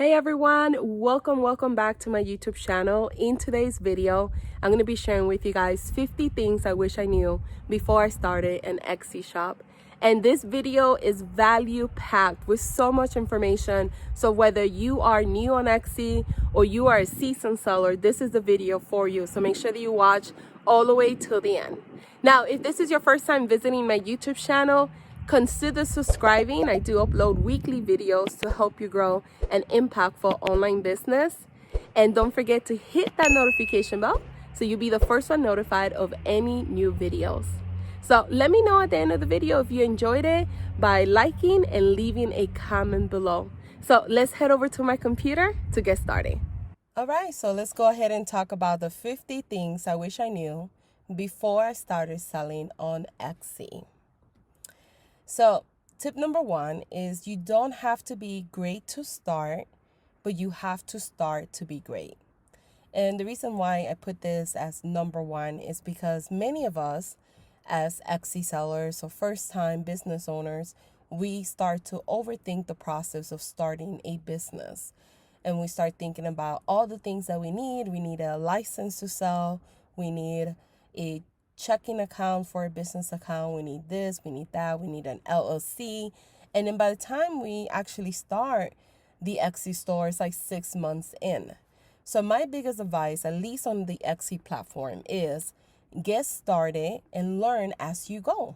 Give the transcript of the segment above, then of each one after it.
Hey everyone, welcome back to my YouTube channel. In today's video, I'm going to be sharing with you guys 50 things I wish I knew before I started an Etsy shop. And this video is value packed with so much information. So whether you are new on Etsy or you are a seasoned seller, this is the video for you. So make sure that you watch all the way till the end. Now, if this is your first time visiting my YouTube channel, consider subscribing. I do upload weekly videos to help you grow an impactful online business. And don't forget to hit that notification bell so you'll be the first one notified of any new videos. So let me know at the end of the video if you enjoyed it by liking and leaving a comment below. So let's head over to my computer to get started. All right, so let's go ahead and talk about the 50 things I wish I knew before I started selling on Etsy. So tip number one is you don't have to be great to start, but you have to start to be great. And the reason why I put this as number one is because many of us as Etsy sellers or first-time business owners, we start to overthink the process of starting a business. And we start thinking about all the things that we need. We need a license to sell. We need a checking account for a business account. We need this, we need that, we need an LLC. And then by the time we actually start the Etsy store, it's like 6 months in. So my biggest advice, at least on the Etsy platform, is get started and learn as you go.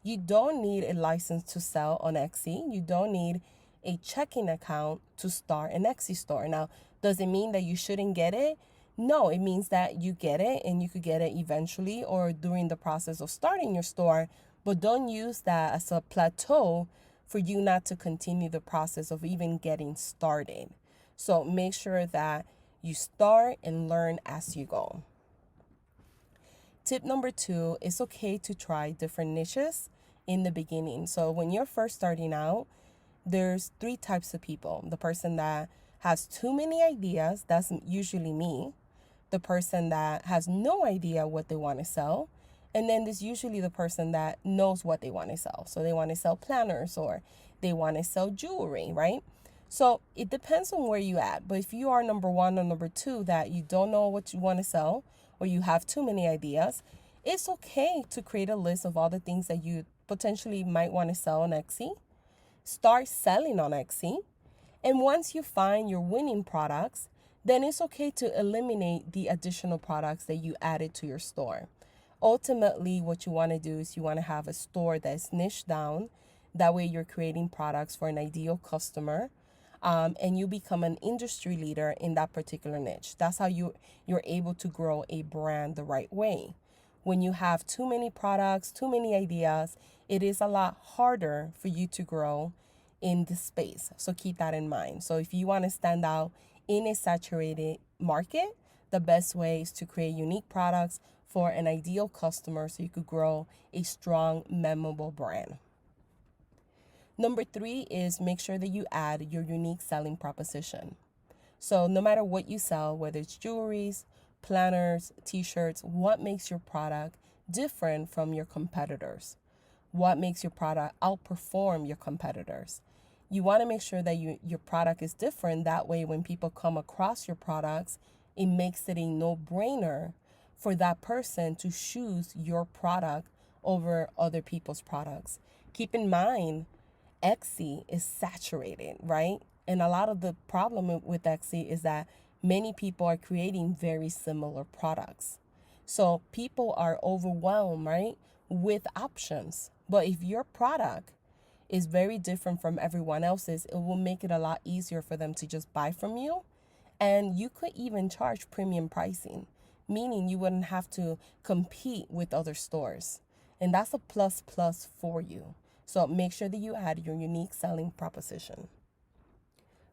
You don't need a license to sell on Etsy. You don't need a checking account to start an Etsy store. Now, does it mean that you shouldn't get it? No, it means that you get it and you could get it eventually or during the process of starting your store, but don't use that as a plateau for you not to continue the process of even getting started. So make sure that you start and learn as you go. Tip number two, it's okay to try different niches in the beginning. So when you're first starting out, there's three types of people. The person that has too many ideas, that's usually me. The person that has no idea what they want to sell. And then there's usually the person that knows what they want to sell. So they want to sell planners or they want to sell jewelry, right? So it depends on where you at. But if you are number one or number two that you don't know what you want to sell or you have too many ideas, it's okay to create a list of all the things that you potentially might want to sell on Etsy. Start selling on Etsy. And once you find your winning products, then it's okay to eliminate the additional products that you added to your store. Ultimately, what you want to do is you want to have a store that's niched down. That way you're creating products for an ideal customer, and you become an industry leader in that particular niche. That's how you're able to grow a brand the right way. When you have too many products, too many ideas, it is a lot harder for you to grow in this space. So keep that in mind. So if you want to stand out in a saturated market, the best way is to create unique products for an ideal customer so you could grow a strong, memorable brand. Number three is make sure that you add your unique selling proposition. So no matter what you sell, whether it's jewelries, planners, t-shirts, what makes your product different from your competitors? What makes your product outperform your competitors? You want to make sure that your product is different. That way, when people come across your products, it makes it a no-brainer for that person to choose your product over other people's products. Keep in mind, Etsy is saturated, right? And a lot of the problem with Etsy is that many people are creating very similar products. So people are overwhelmed, right, with options. But if your product is very different from everyone else's, it will make it a lot easier for them to just buy from you. And you could even charge premium pricing, meaning you wouldn't have to compete with other stores. And that's a plus for you. So make sure that you add your unique selling proposition.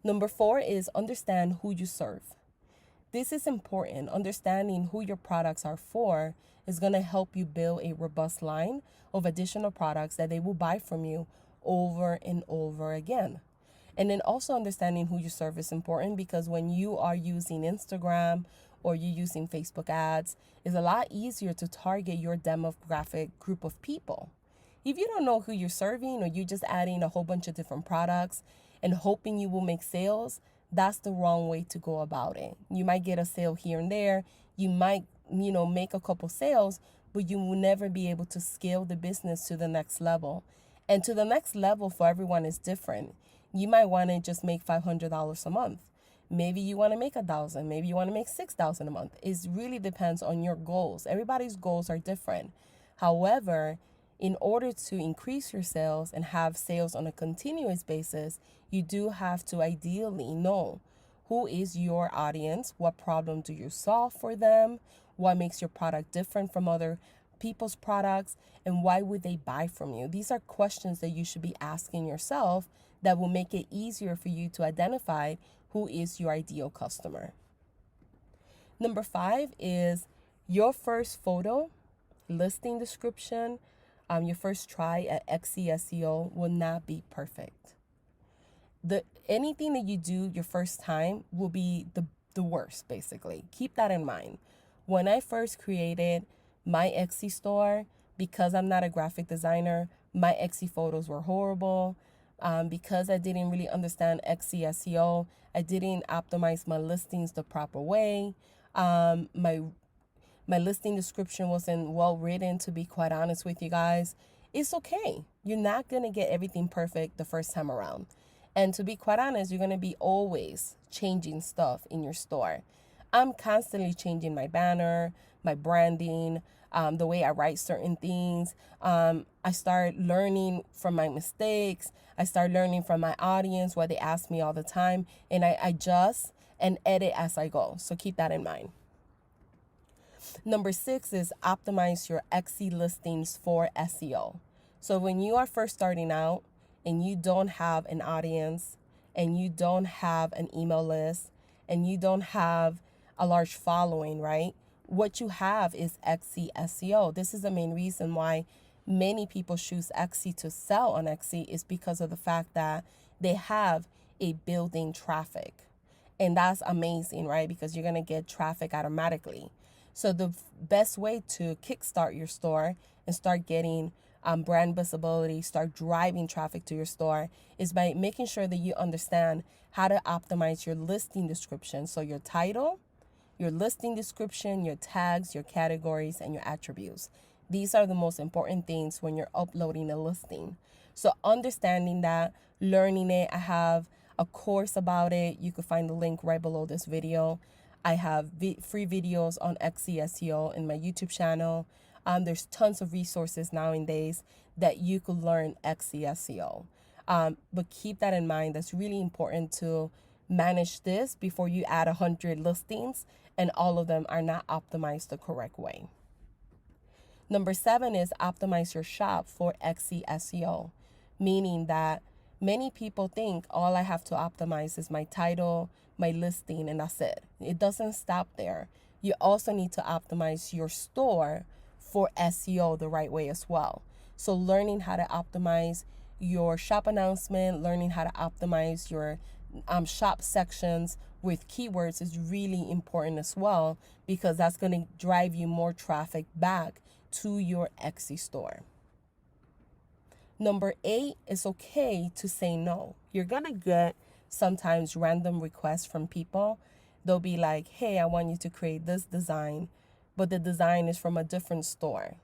Number four is understand who you serve. This is important. Understanding who your products are for is going to help you build a robust line of additional products that they will buy from you over and over again. And then also understanding who you serve is important because when you are using Instagram or you're using Facebook ads, it's a lot easier to target your demographic group of people. If you don't know who you're serving or you're just adding a whole bunch of different products and hoping you will make sales, that's the wrong way to go about it. You might get a sale here and there. You might, make a couple sales, but you will never be able to scale the business to the next level. And to the next level for everyone is different. You might want to just make $500 a month. Maybe you want to make 1,000. Maybe you want to make 6,000 a month. It really depends on your goals. Everybody's goals are different. However, in order to increase your sales and have sales on a continuous basis, you do have to ideally know who is your audience, what problem do you solve for them, what makes your product different from other people's products, and why would they buy from you? These are questions that you should be asking yourself that will make it easier for you to identify who is your ideal customer. Number 5 is your first photo, listing description, your first try at SEO will not be perfect. Anything that you do your first time will be the worst, basically. Keep that in mind. When I first created my Etsy store, because I'm not a graphic designer, my Etsy photos were horrible. Because I didn't really understand Etsy SEO, I didn't optimize my listings the proper way. My listing description wasn't well written, to be quite honest with you guys. It's okay. You're not going to get everything perfect the first time around. And to be quite honest, you're going to be always changing stuff in your store. I'm constantly changing my banner, my branding, the way I write certain things. I start learning from my mistakes. I start learning from my audience, what they ask me all the time, and I adjust and edit as I go. So keep that in mind. Number 6 is optimize your Etsy listings for SEO. So when you are first starting out and you don't have an audience and you don't have an email list and you don't have a large following, right? What you have is Etsy SEO. This is the main reason why many people choose Etsy to sell on Etsy, is because of the fact that they have a building traffic. And that's amazing, right? Because you're going to get traffic automatically. So the best way to kickstart your store and start getting brand visibility, start driving traffic to your store, is by making sure that you understand how to optimize your listing description. So your title, your listing description, your tags, your categories, and your attributes. These are the most important things when you're uploading a listing. So understanding that, learning it, I have a course about it. You can find the link right below this video. I have free videos on Etsy SEO in my YouTube channel. There's tons of resources nowadays that you could learn Etsy SEO. But keep that in mind. That's really important to manage this before you add 100 listings and all of them are not optimized the correct way. Number 7 is optimize your shop for Etsy SEO, meaning that many people think all I have to optimize is my title, my listing, and that's it. It doesn't stop there. You also need to optimize your store for SEO the right way as well. So learning how to optimize your shop announcement, learning how to optimize your shop sections with keywords is really important as well, because that's going to drive you more traffic back to your Etsy store. Number 8, it's okay to say no. You're going to get sometimes random requests from people. They'll be like, hey, I want you to create this design, but the design is from a different store.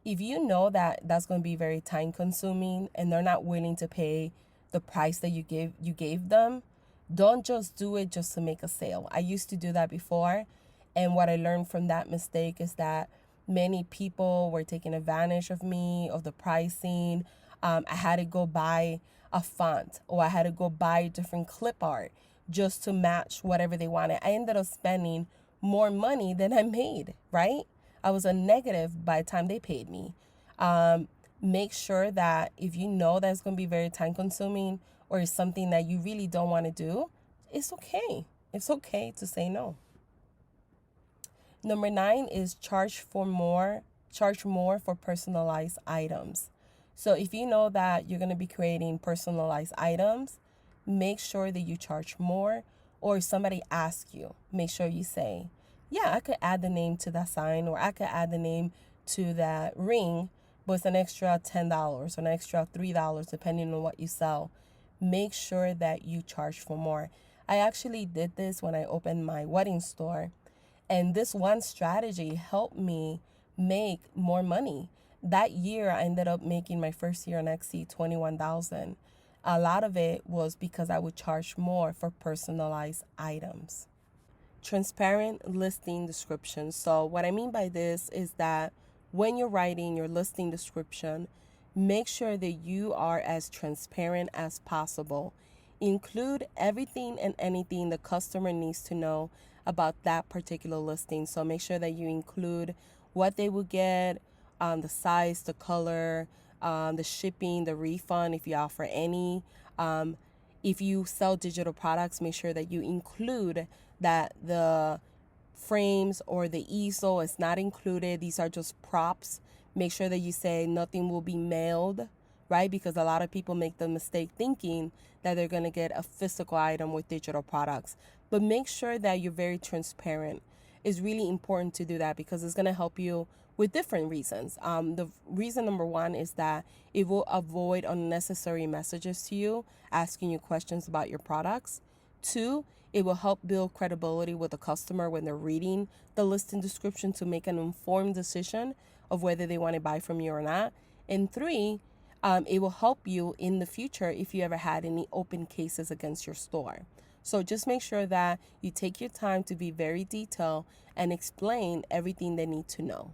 If you know that that's going to be very time consuming and they're not willing to pay the price that you gave them, don't just do it just to make a sale. I used to do that before, and what I learned from that mistake is that many people were taking advantage of me, of the pricing. I had to go buy a font, or I had to go buy different clip art just to match whatever they wanted. I ended up spending more money than I made, right? I was a negative by the time they paid me. Make sure that if you know that it's going to be very time consuming or it's something that you really don't want to do, it's okay. It's okay to say no. Number 9 is charge more for personalized items. So if you know that you're going to be creating personalized items, make sure that you charge more, or if somebody asks you, make sure you say, yeah, I could add the name to that sign, or I could add the name to that ring, but it's an extra $10 or an extra $3 depending on what you sell. Make sure that you charge for more. I actually did this when I opened my wedding store. And this one strategy helped me make more money. That year, I ended up making my first year on Etsy 21,000. A lot of it was because I would charge more for personalized items. Transparent listing description. So what I mean by this is that when you're writing your listing description, make sure that you are as transparent as possible. Include everything and anything the customer needs to know about that particular listing. So make sure that you include what they will get, the size, the color, the shipping, the refund if you offer any. If you sell digital products, make sure that you include that the frames or the easel is not included. These are just props. Make sure that you say nothing will be mailed, right? Because a lot of people make the mistake thinking that they're going to get a physical item with digital products. But make sure that you're very transparent. It's really important to do that because it's going to help you with different reasons. The reason number one is that it will avoid unnecessary messages to you, asking you questions about your products. Two, it will help build credibility with the customer when they're reading the listing description to make an informed decision of whether they want to buy from you or not. And three, it will help you in the future if you ever had any open cases against your store. So just make sure that you take your time to be very detailed and explain everything they need to know.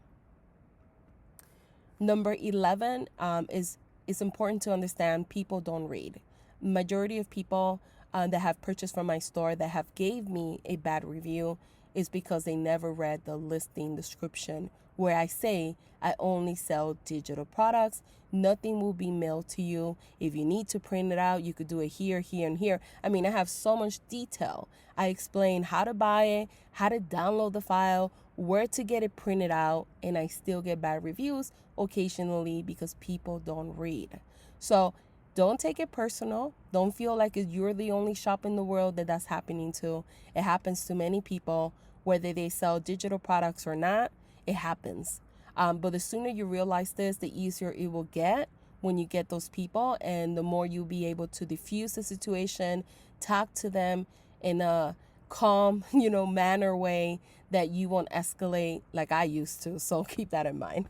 Number 11 is it's important to understand people don't read. Majority of people that have purchased from my store that have gave me a bad review is because they never read the listing description where I say I only sell digital products. Nothing will be mailed to you. If you need to print it out, you could do it here, here, and here. I mean, I have so much detail. I explain how to buy it, how to download the file, where to get it printed out, and I still get bad reviews occasionally because people don't read. So don't take it personal. Don't feel like you're the only shop in the world that that's happening to. It happens to many people, whether they sell digital products or not. It happens. But the sooner you realize this, the easier it will get when you get those people, and the more you'll be able to diffuse the situation, talk to them in a calm, manner way that you won't escalate like I used to. So keep that in mind.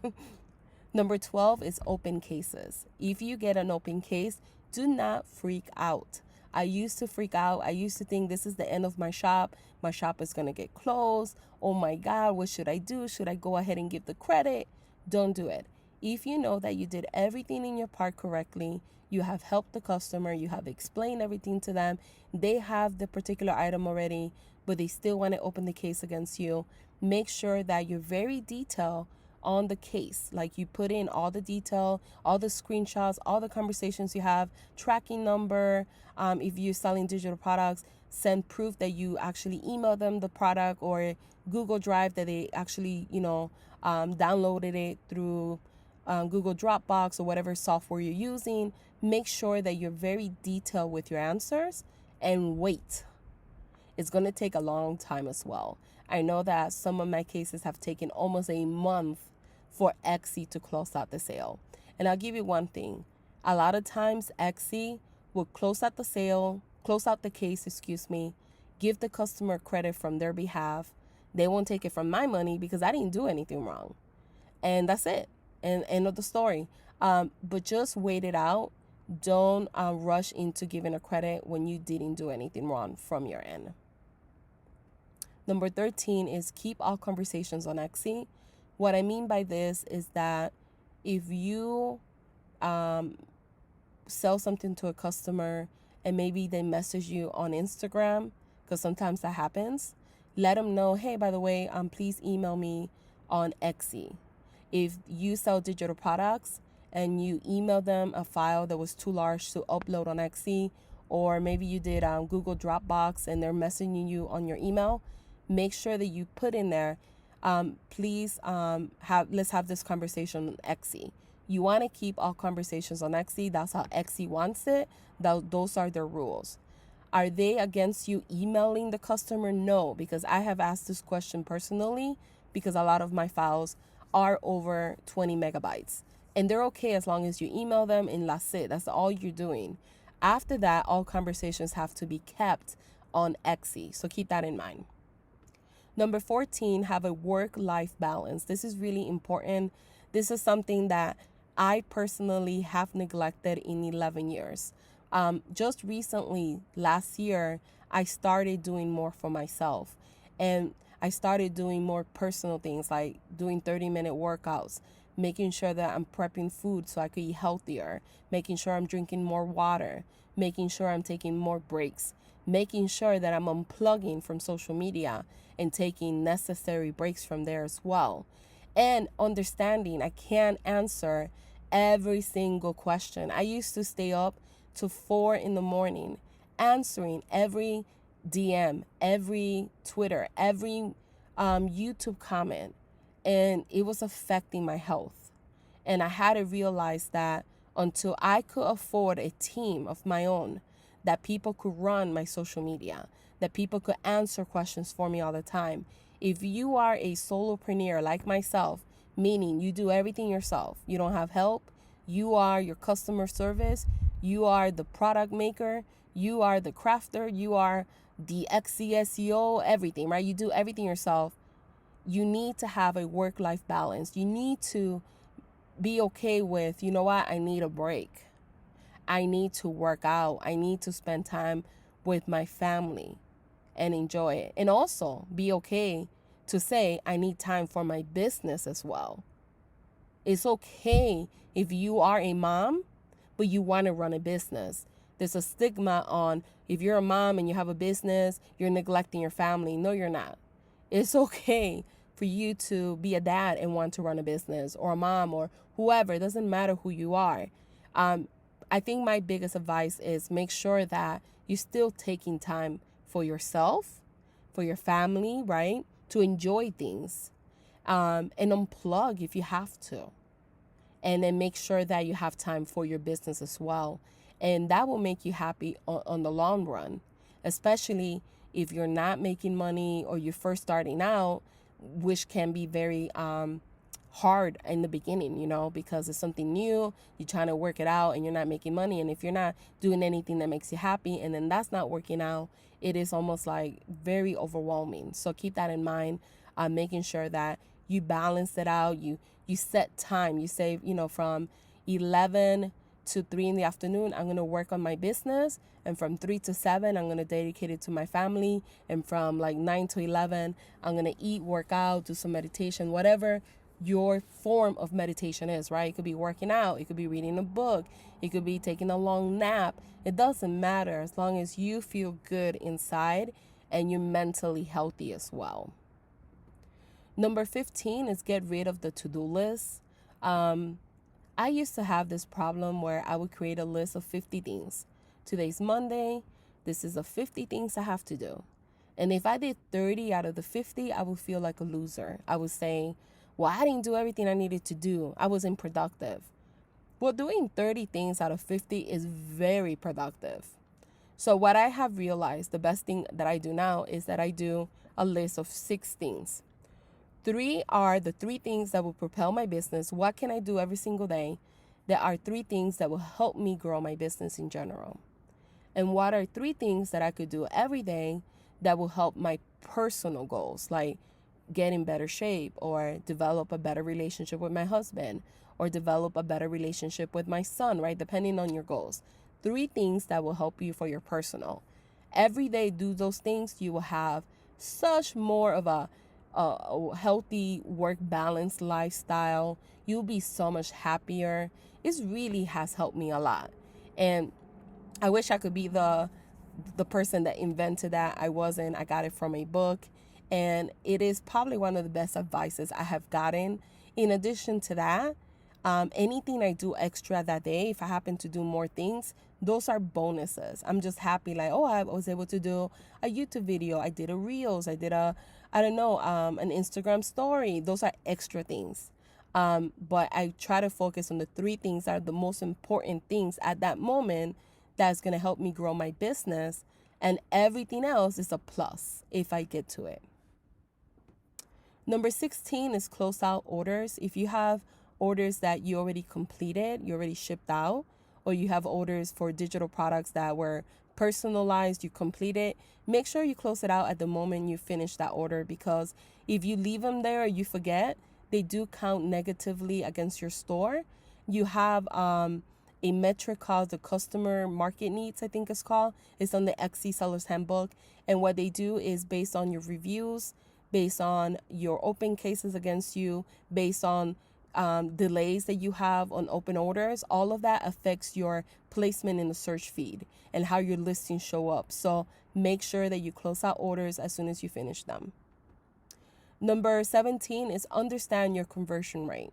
Number 12 is open cases. If you get an open case, do not freak out. I used to freak out. I used to think this is the end of my shop. My shop is going to get closed. Oh my God, what should I do? Should I go ahead and give the credit? Don't do it. If you know that you did everything in your part correctly, you have helped the customer, you have explained everything to them, they have the particular item already, but they still want to open the case against you, make sure that you're very detailed on the case. Like you put in all the detail, all the screenshots, all the conversations you have, tracking number. If you're selling digital products, send proof that you actually email them the product, or Google Drive that they actually, downloaded it through Google Dropbox or whatever software you're using. Make sure that you're very detailed with your answers and wait. It's going to take a long time as well. I know that some of my cases have taken almost a month for Etsy to close out the sale. And I'll give you one thing. A lot of times Etsy will close out the case, give the customer credit from their behalf. They won't take it from my money because I didn't do anything wrong. And that's it. And end of the story. But just wait it out. Don't rush into giving a credit when you didn't do anything wrong from your end. Number 13 is keep all conversations on Etsy. What I mean by this is that if you sell something to a customer and maybe they message you on Instagram, because sometimes that happens, let them know, hey, by the way, please email me on Etsy. If you sell digital products and you email them a file that was too large to upload on Etsy, or maybe you did Google Dropbox and they're messaging you on your email, make sure that you put in there, please let's have this conversation on Etsy. You want to keep all conversations on Etsy. That's how Etsy wants it. Those are their rules. Are they against you emailing the customer? No, because I have asked this question personally because a lot of my files are over 20 megabytes. And they're okay as long as you email them and that's it. That's all you're doing. After that, all conversations have to be kept on Etsy. So keep that in mind. Number 14, have a work-life balance. This is really important. This is something that I personally have neglected in 11 years. Just recently, last year, I started doing more for myself. And I started doing more personal things like doing 30-minute workouts, making sure that I'm prepping food so I could eat healthier, making sure I'm drinking more water, making sure I'm taking more breaks, making sure that I'm unplugging from social media and taking necessary breaks from there as well. And understanding I can't answer every single question. I used to stay up to 4 in the morning answering every DM, every Twitter, every YouTube comment, and it was affecting my health. And I had to realize that until I could afford a team of my own, that people could run my social media, that people could answer questions for me all the time. If you are a solopreneur like myself, meaning you do everything yourself, you don't have help, you are your customer service, you are the product maker, you are the crafter, you are the SEO, everything, right? You do everything yourself. You need to have a work-life balance. You need to be okay with, you know what, I need a break. I need to work out. I need to spend time with my family and enjoy it. And also be okay to say I need time for my business as well. It's okay if you are a mom, but you want to run a business. There's a stigma on if you're a mom and you have a business, you're neglecting your family. No, you're not. It's okay for you to be a dad and want to run a business, or a mom, or whoever. It doesn't matter who you are. I think my biggest advice is make sure that you're still taking time for yourself, for your family, right? To enjoy things, and unplug if you have to. And then make sure that you have time for your business as well. And that will make you happy on the long run, especially if you're not making money or you're first starting out, which can be very hard in the beginning, you know, because it's something new, you're trying to work it out and you're not making money. And if you're not doing anything that makes you happy and then that's not working out, it is almost like very overwhelming. So keep that in mind, making sure that you balance it out. You set time. You say, you know, from 11 to 3 in the afternoon, I'm going to work on my business. And from 3 to 7, I'm going to dedicate it to my family. And from like 9 to 11, I'm going to eat, work out, do some meditation, whatever your form of meditation is, right? It could be working out. It could be reading a book. It could be taking a long nap. It doesn't matter as long as you feel good inside and you're mentally healthy as well. Number 15 is get rid of the to-do list. I used to have this problem where I would create a list of 50 things. Today's Monday. This is the 50 things I have to do. And if I did 30 out of the 50, I would feel like a loser. I would say, well, I didn't do everything I needed to do. I wasn't productive. Well, doing 30 things out of 50 is very productive. So what I have realized, the best thing that I do now is that I do a list of 6 things. 3 are the 3 things that will propel my business. What can I do every single day? There are 3 things that will help me grow my business in general. And what are 3 things that I could do every day that will help my personal goals, like get in better shape or develop a better relationship with my husband or develop a better relationship with my son, right? Depending on your goals. 3 things that will help you for your personal. Every day, do those things. You will have such more of a healthy work balance lifestyle. You'll be so much happier. It really has helped me a lot. And I wish I could be the person that invented that. I wasn't. I got it from a book. And it is probably one of the best advices I have gotten. In addition to that, anything I do extra that day, if I happen to do more things, those are bonuses. I'm just happy, like, oh, I was able to do a YouTube video. I did a Reels. I did an Instagram story. Those are extra things. But I try to focus on the 3 things that are the most important things at that moment that's going to help me grow my business. And everything else is a plus if I get to it. Number 16 is close out orders. If you have orders that you already completed, you already shipped out, or you have orders for digital products that were personalized, you complete it, make sure you close it out at the moment you finish that order, because if you leave them there or you forget, they do count negatively against your store. You have a metric called the customer market needs, I think it's called. It's on the Etsy seller's handbook. And what they do is based on your reviews, based on your open cases against you, based on delays that you have on open orders, all of that affects your placement in the search feed and how your listings show up. So make sure that you close out orders as soon as you finish them. Number 17 is understand your conversion rate.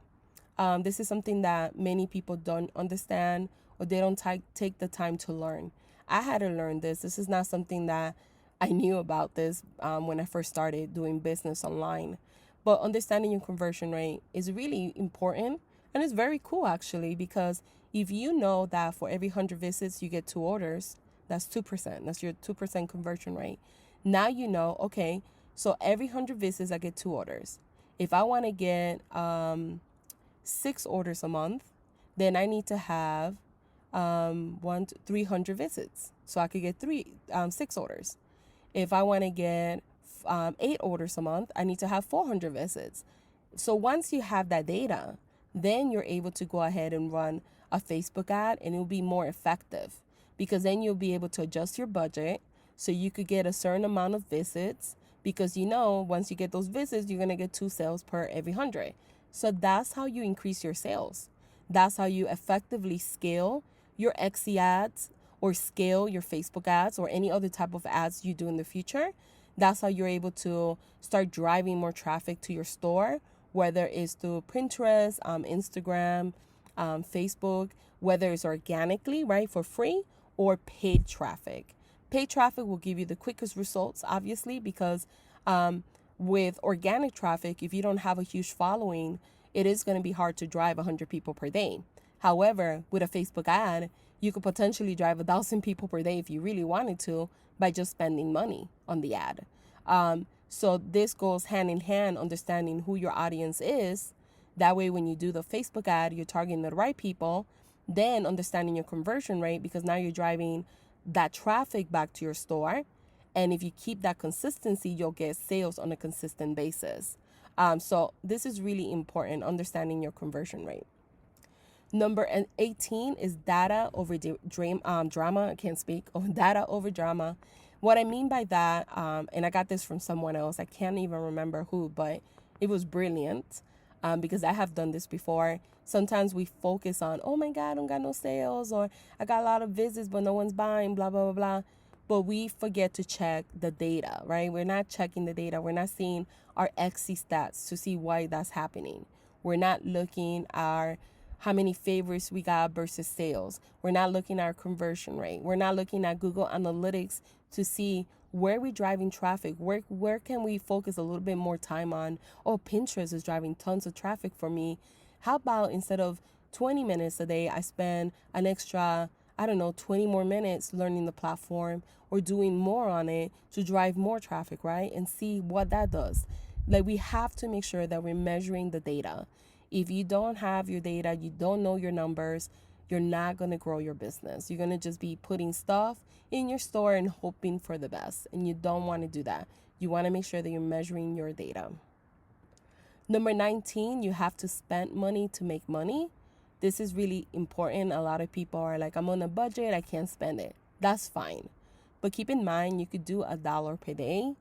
This is something that many people don't understand, or they don't take the time to learn. I had to learn this. This is not something that I knew about this when I first started doing business online. But understanding your conversion rate is really important, and it's very cool actually, because if you know that for every 100 visits you get 2 orders, that's 2%. That's your 2% conversion rate. Now you know, okay, so every 100 visits I get 2 orders. If I want to get 6 orders a month, then I need to have 300 visits, so I could get 6 orders. If I want to get 8 orders a month, I need to have 400 visits. So once you have that data, then you're able to go ahead and run a Facebook ad, and it'll be more effective, because then you'll be able to adjust your budget so you could get a certain amount of visits, because you know once you get those visits, you're going to get 2 sales per every 100. So that's how you increase your sales. That's how you effectively scale your Etsy ads, or scale your Facebook ads, or any other type of ads you do in the future. That's how you're able to start driving more traffic to your store, whether it's through Pinterest, Instagram, Facebook, whether it's organically, right, for free, or paid traffic. Paid traffic will give you the quickest results, obviously, because with organic traffic, if you don't have a huge following, it is going to be hard to drive 100 people per day. However, with a Facebook ad, you could potentially drive 1,000 people per day if you really wanted to, by just spending money on the ad. So this goes hand in hand, understanding who your audience is. That way, when you do the Facebook ad, you're targeting the right people. Then understanding your conversion rate, because now you're driving that traffic back to your store. And if you keep that consistency, you'll get sales on a consistent basis. So this is really important, understanding your conversion rate. Number 18 is data over drama. I can't speak. Data over drama. What I mean by that, and I got this from someone else, I can't even remember who, but it was brilliant, because I have done this before. Sometimes we focus on, oh my God, I don't got no sales, or I got a lot of visits, but no one's buying, blah, blah, blah, blah. But we forget to check the data, right? We're not checking the data. We're not seeing our Etsy stats to see why that's happening. We're not looking at how many favorites we got versus sales. We're not looking at our conversion rate. We're not looking at Google Analytics to see where we're driving traffic. Where can we focus a little bit more time on? Oh, Pinterest is driving tons of traffic for me. How about instead of 20 minutes a day, I spend an extra, 20 more minutes learning the platform, or doing more on it to drive more traffic, right? And see what that does. Like, we have to make sure that we're measuring the data. If you don't have your data, you don't know your numbers, you're not going to grow your business. You're going to just be putting stuff in your store and hoping for the best. And you don't want to do that. You want to make sure that you're measuring your data. Number 19, you have to spend money to make money. This is really important. A lot of people are like, I'm on a budget, I can't spend it. That's fine. But keep in mind, you could do $1 per day.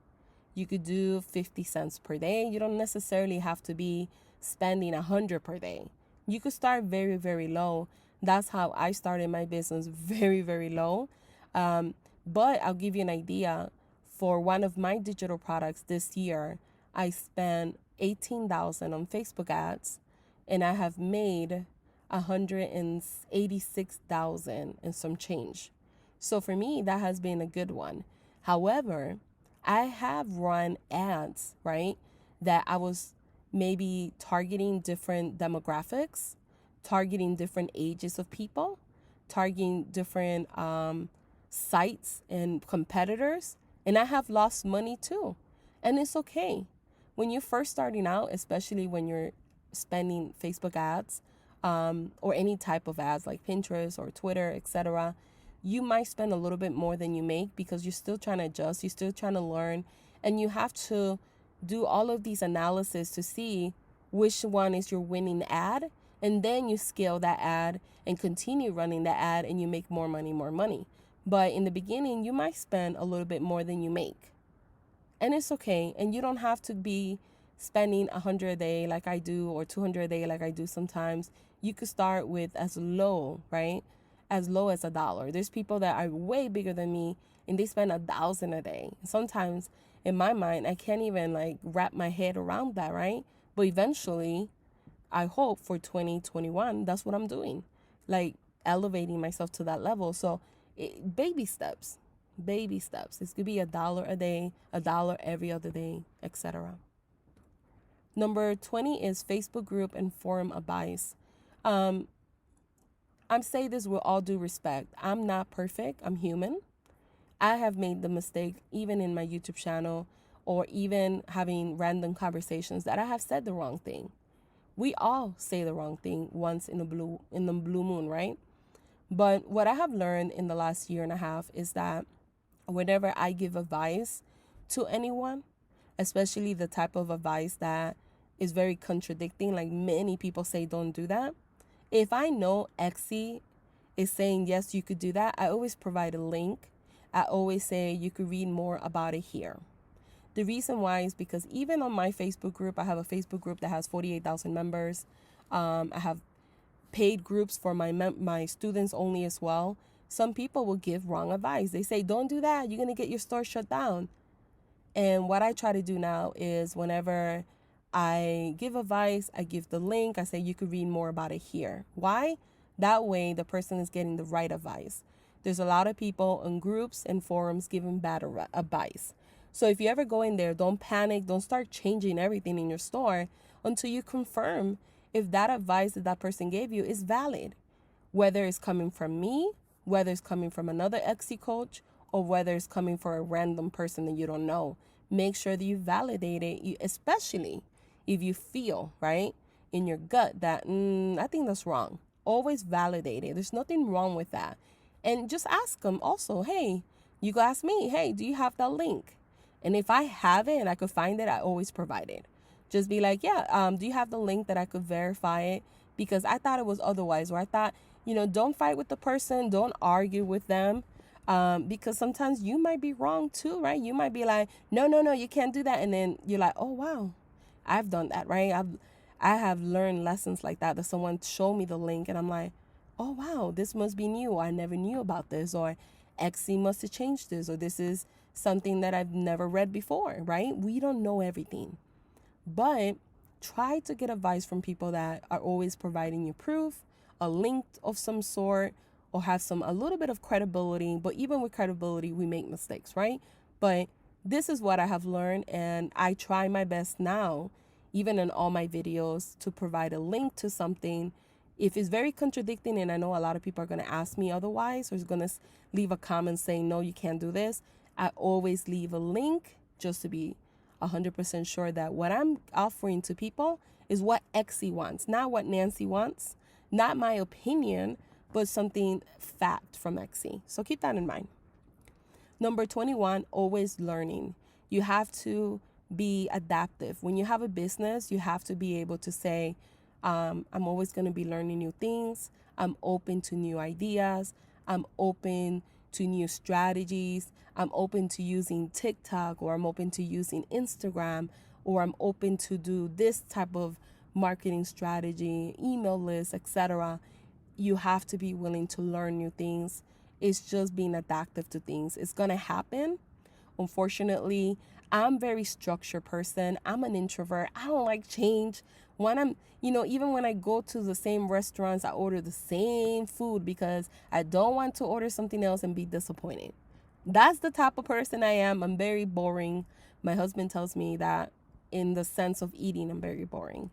You could do 50 cents per day. You don't necessarily have to be spending 100 per day. You could start very, very low. That's how I started my business, very, very low. But I'll give you an idea. For one of my digital products this year, I spent $18,000 on Facebook ads, and I have made $186,000 and some change. So for me, that has been a good one. However, I have run ads, right, that I was maybe targeting different demographics, targeting different ages of people, targeting different sites and competitors, and I have lost money too. And it's okay. When you're first starting out, especially when you're spending Facebook ads, or any type of ads like Pinterest or Twitter, etc., you might spend a little bit more than you make because you're still trying to adjust, you're still trying to learn, and you have to do all of these analysis to see which one is your winning ad, and then you scale that ad and continue running that ad and you make more money, more money. But in the beginning, you might spend a little bit more than you make. And it's okay. And you don't have to be spending 100 a day like I do, or 200 a day like I do sometimes. You could start with as low, right? As low as $1. There's people that are way bigger than me and they spend 1,000 a day. Sometimes in my mind, I can't even like wrap my head around that, right? But eventually, I hope for 2021, that's what I'm doing. Like elevating myself to that level. So baby steps. Baby steps. This could be $1 a day, $1 every other day, etc. Number 20 is Facebook group and forum advice. I'm saying this with all due respect. I'm not perfect. I'm human. I have made the mistake, even in my YouTube channel, or even having random conversations, that I have said the wrong thing. We all say the wrong thing once in the blue moon, right? But what I have learned in the last year and a half is that whenever I give advice to anyone, especially the type of advice that is very contradicting, like many people say don't do that. If I know Exy is saying, yes, you could do that, I always provide a link. I always say you could read more about it here. The reason why is because even on my Facebook group, I have a Facebook group that has 48,000 members. I have paid groups for my students only as well. Some people will give wrong advice. They say, don't do that. You're going to get your store shut down. And what I try to do now is whenever I give advice, I give the link. I say, you could read more about it here. Why? That way the person is getting the right advice. There's a lot of people in groups and forums giving bad advice. So if you ever go in there, don't panic. Don't start changing everything in your store until you confirm if that advice that person gave you is valid, whether it's coming from me, whether it's coming from another Exy coach, or whether it's coming from a random person that you don't know. Make sure that you validate it, especially if you feel, right, in your gut that, I think that's wrong. Always validate it. There's nothing wrong with that. And just ask them also, hey, you go ask me, hey, do you have that link? And if I have it and I could find it, I always provide it. Just be like, yeah, do you have the link that I could verify it? Because I thought it was otherwise, or I thought, don't fight with the person, don't argue with them, because sometimes you might be wrong too, right? You might be like, no, you can't do that. And then you're like, oh, wow, I've done that, right? I have learned lessons like that someone showed me the link and I'm like, oh, wow, this must be new. I never knew about this, or Exy must have changed this, or this is something that I've never read before, right? We don't know everything. But try to get advice from people that are always providing you proof, a link of some sort, or have a little bit of credibility. But even with credibility, we make mistakes, right? But this is what I have learned, and I try my best now, even in all my videos, to provide a link to something. If it's very contradicting, and I know a lot of people are going to ask me otherwise, or is going to leave a comment saying, no, you can't do this, I always leave a link just to be 100% sure that what I'm offering to people is what Exy wants, not what Nancy wants, not my opinion, but something fact from Exy. So keep that in mind. Number 21, always learning. You have to be adaptive. When you have a business, you have to be able to say, I'm always going to be learning new things. I'm open to new ideas. I'm open to new strategies. I'm open to using TikTok, or I'm open to using Instagram, or I'm open to do this type of marketing strategy, email list, etc. You have to be willing to learn new things. It's just being adaptive to things. It's going to happen. Unfortunately, I'm a very structured person. I'm an introvert. I don't like change. When I'm, even when I go to the same restaurants, I order the same food because I don't want to order something else and be disappointed. That's the type of person I am. I'm very boring. My husband tells me that in the sense of eating, I'm very boring.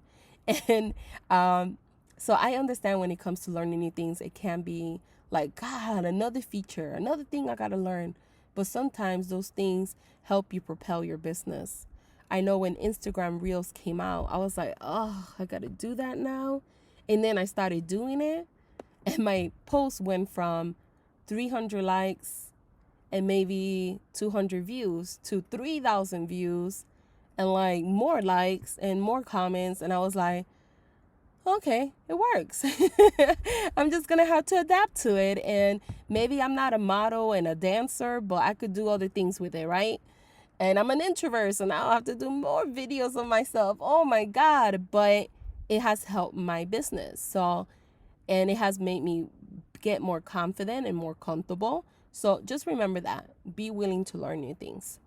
And so I understand when it comes to learning new things, it can be like, God, another feature, another thing I got to learn. But sometimes those things help you propel your business. I know when Instagram Reels came out, I was like, oh, I got to do that now. And then I started doing it, and my post went from 300 likes and maybe 200 views to 3,000 views and like more likes and more comments. And I was like, okay, it works. I'm just gonna have to adapt to it. And maybe I'm not a model and a dancer, but I could do other things with it, right? And I'm an introvert, so now I have to do more videos of myself. Oh my God. But it has helped my business. So, and it has made me get more confident and more comfortable. So just remember that. Be willing to learn new things.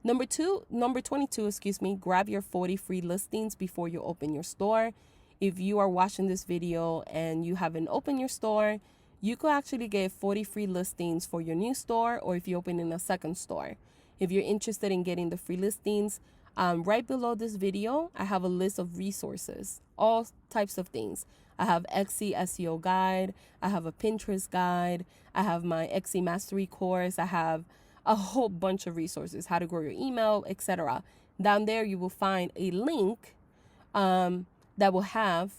Number 22, grab your 40 free listings before you open your store. If you are watching this video and you haven't opened your store, you could actually get 40 free listings for your new store, or if you open in a second store. If you're interested in getting the free listings, right below this video, I have a list of resources, all types of things. I have Etsy SEO guide. I have a Pinterest guide. I have my Etsy mastery course. I have a whole bunch of resources, how to grow your email, etc. Down there, you will find a link that will have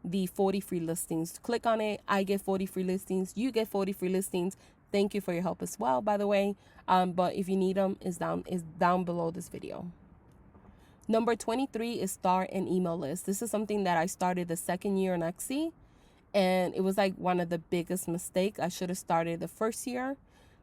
the 40 free listings. Click on it. I get 40 free listings. You get 40 free listings. Thank you for your help as well, by the way. But if you need them, it's down below this video. Number 23 is start an email list. This is something that I started the second year in Etsy, and it was like one of the biggest mistakes. I should have started the first year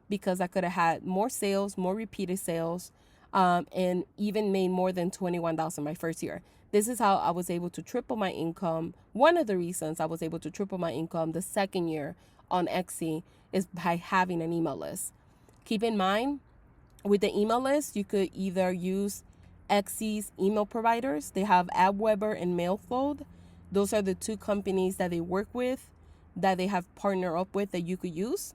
because I could have had more sales, more repeated sales, and even made more than $21,000 my first year. This is how I was able to triple my income. One of the reasons I was able to triple my income the second year on Etsy is by having an email list. Keep in mind, with the email list, you could either use Etsy's email providers. They have AdWeber and MailFlow. Those are the two companies that they work with, that they have partnered up with, that you could use.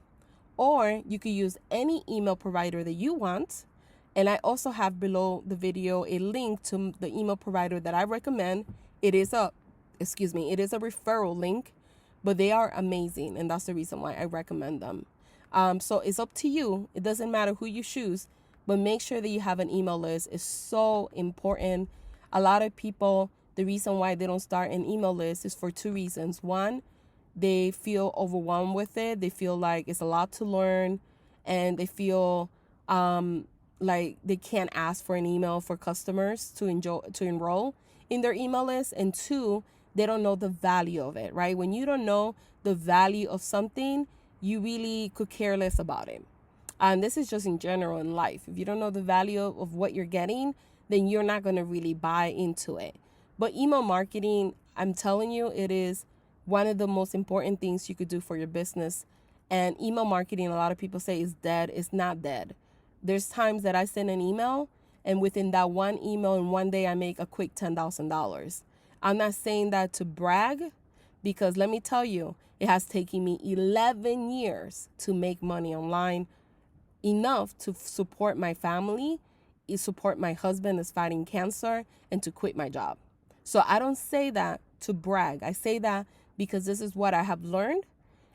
Or you could use any email provider that you want. And I also have below the video a link to the email provider that I recommend. It is a referral link, but they are amazing, and that's the reason why I recommend them. So it's up to you. It doesn't matter who you choose, but make sure that you have an email list. It's so important. A lot of people, the reason why they don't start an email list is for two reasons. One, they feel overwhelmed with it. They feel like it's a lot to learn, and they feel like they can't ask for an email for customers to enroll in their email list. And two, they don't know the value of it, right? When you don't know the value of something, you really could care less about it. And this is just in general in life. If you don't know the value of what you're getting, then you're not going to really buy into it. But email marketing, I'm telling you, it is one of the most important things you could do for your business. And email marketing, a lot of people say is dead. It's not dead. There's times that I send an email, and within that one email in one day, I make a quick $10,000. I'm not saying that to brag, because let me tell you, it has taken me 11 years to make money online, enough to support my family, support my husband that's fighting cancer, and to quit my job. So I don't say that to brag. I say that because this is what I have learned,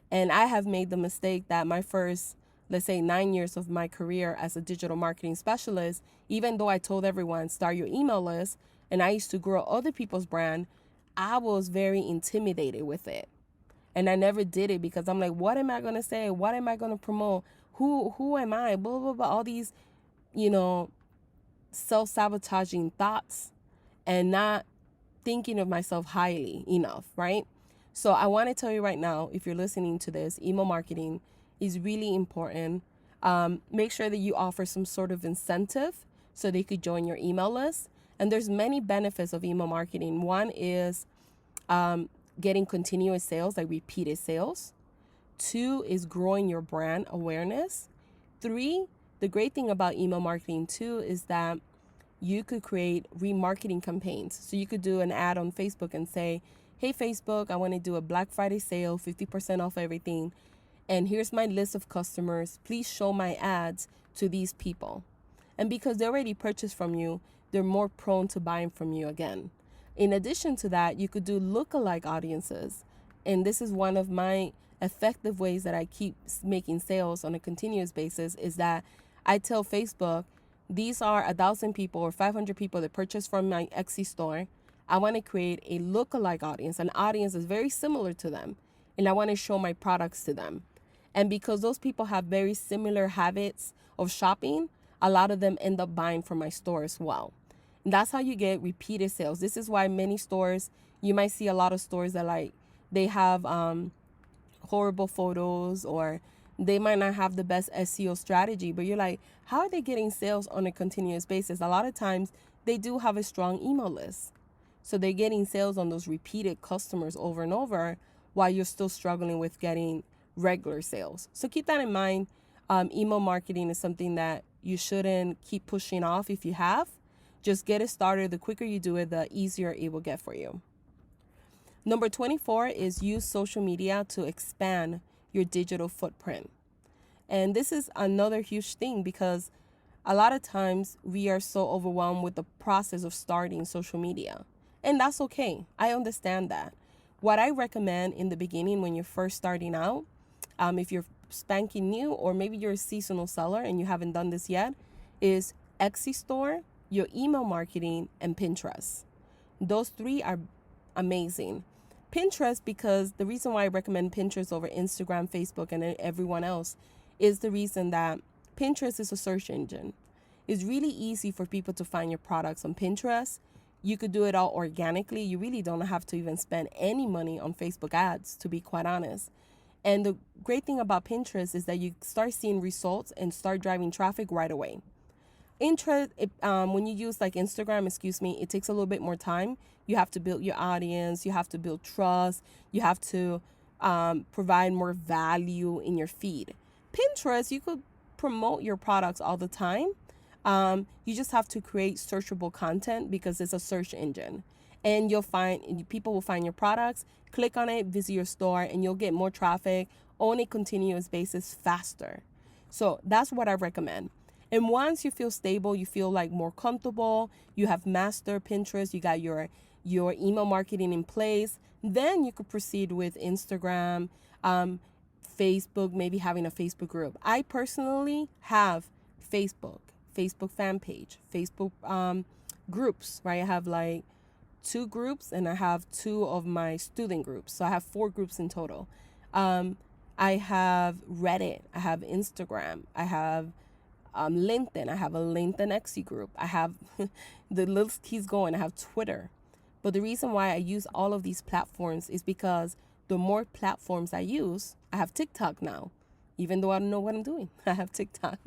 and I have made the mistake that my first, let's say, 9 years of my career as a digital marketing specialist, even though I told everyone, start your email list, and I used to grow other people's brand, I was very intimidated with it. And I never did it because I'm like, what am I going to say? What am I going to promote? Who am I? Blah, blah, blah. All these, self-sabotaging thoughts, and not thinking of myself highly enough, right? So I want to tell you right now, if you're listening to this, email marketing is really important. Make sure that you offer some sort of incentive so they could join your email list. And there's many benefits of email marketing. One is getting continuous sales, like repeated sales. 2 is growing your brand awareness. 3, the great thing about email marketing too is that you could create remarketing campaigns. So you could do an ad on Facebook and say, hey, Facebook, I want to do a Black Friday sale, 50% off everything. And here's my list of customers. Please show my ads to these people. And because they already purchased from you, they're more prone to buying from you again. In addition to that, you could do lookalike audiences. And this is one of my effective ways that I keep making sales on a continuous basis, is that I tell Facebook, these are 1,000 people or 500 people that purchase from my Etsy store. I want to create a lookalike audience, an audience that's very similar to them. And I want to show my products to them. And because those people have very similar habits of shopping, a lot of them end up buying from my store as well. And that's how you get repeated sales. This is why many stores, you might see a lot of stores that like, they have horrible photos, or they might not have the best SEO strategy, but you're like, how are they getting sales on a continuous basis? A lot of times they do have a strong email list. So they're getting sales on those repeated customers over and over while you're still struggling with getting regular sales. So keep that in mind. Email marketing is something that you shouldn't keep pushing off if you have. Just get it started. The quicker you do it, the easier it will get for you. Number 24 is use social media to expand your digital footprint. And this is another huge thing because a lot of times we are so overwhelmed with the process of starting social media. And that's okay. I understand that. What I recommend in the beginning when you're first starting out, if you're spanking new or maybe you're a seasonal seller and you haven't done this yet, is Etsy store, your email marketing, and Pinterest. Those three are amazing. Pinterest, because the reason why I recommend Pinterest over Instagram, Facebook, and everyone else is the reason that Pinterest is a search engine. It's really easy for people to find your products on Pinterest. You could do it all organically. You really don't have to even spend any money on Facebook ads, to be quite honest. And the great thing about Pinterest is that you start seeing results and start driving traffic right away. When you use like Instagram, it takes a little bit more time. You have to build your audience, you have to build trust, you have to provide more value in your feed. Pinterest, you could promote your products all the time. You just have to create searchable content because it's a search engine. And people will find your products, click on it, visit your store, and you'll get more traffic on a continuous basis faster. So that's what I recommend. And once you feel stable, you feel like more comfortable, you have mastered Pinterest, you got your email marketing in place, then you could proceed with Instagram, Facebook, maybe having a Facebook group. I personally have Facebook fan page, Facebook groups, right? I have like 2 groups and I have 2 of my student groups. So I have 4 groups in total. I have Reddit, I have Instagram, I have LinkedIn. I have a LinkedIn Etsy group. I have the list keeps going. I have Twitter. But the reason why I use all of these platforms is because the more platforms I use, I have TikTok now. Even though I don't know what I'm doing, I have TikTok.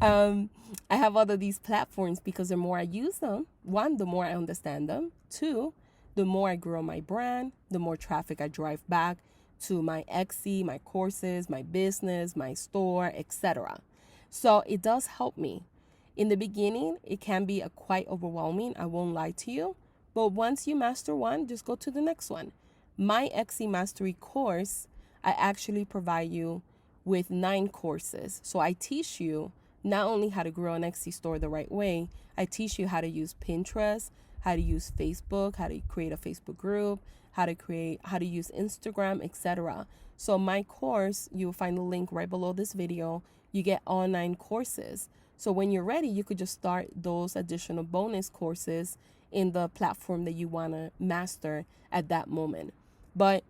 I have all of these platforms because the more I use them, 1, the more I understand them. 2, the more I grow my brand, the more traffic I drive back to my Etsy, my courses, my business, my store, etc. So it does help me. In the beginning, it can be quite overwhelming. I won't lie to you. But once you master one, just go to the next one. My Etsy Mastery course, I actually provide you with 9 courses. So I teach you not only how to grow an Etsy store the right way, I teach you how to use Pinterest, how to use Facebook, how to create a Facebook group, how to use Instagram, etc. So my course, you'll find the link right below this video. You get all 9 courses. So when you're ready, you could just start those additional bonus courses in the platform that you want to master at that moment. But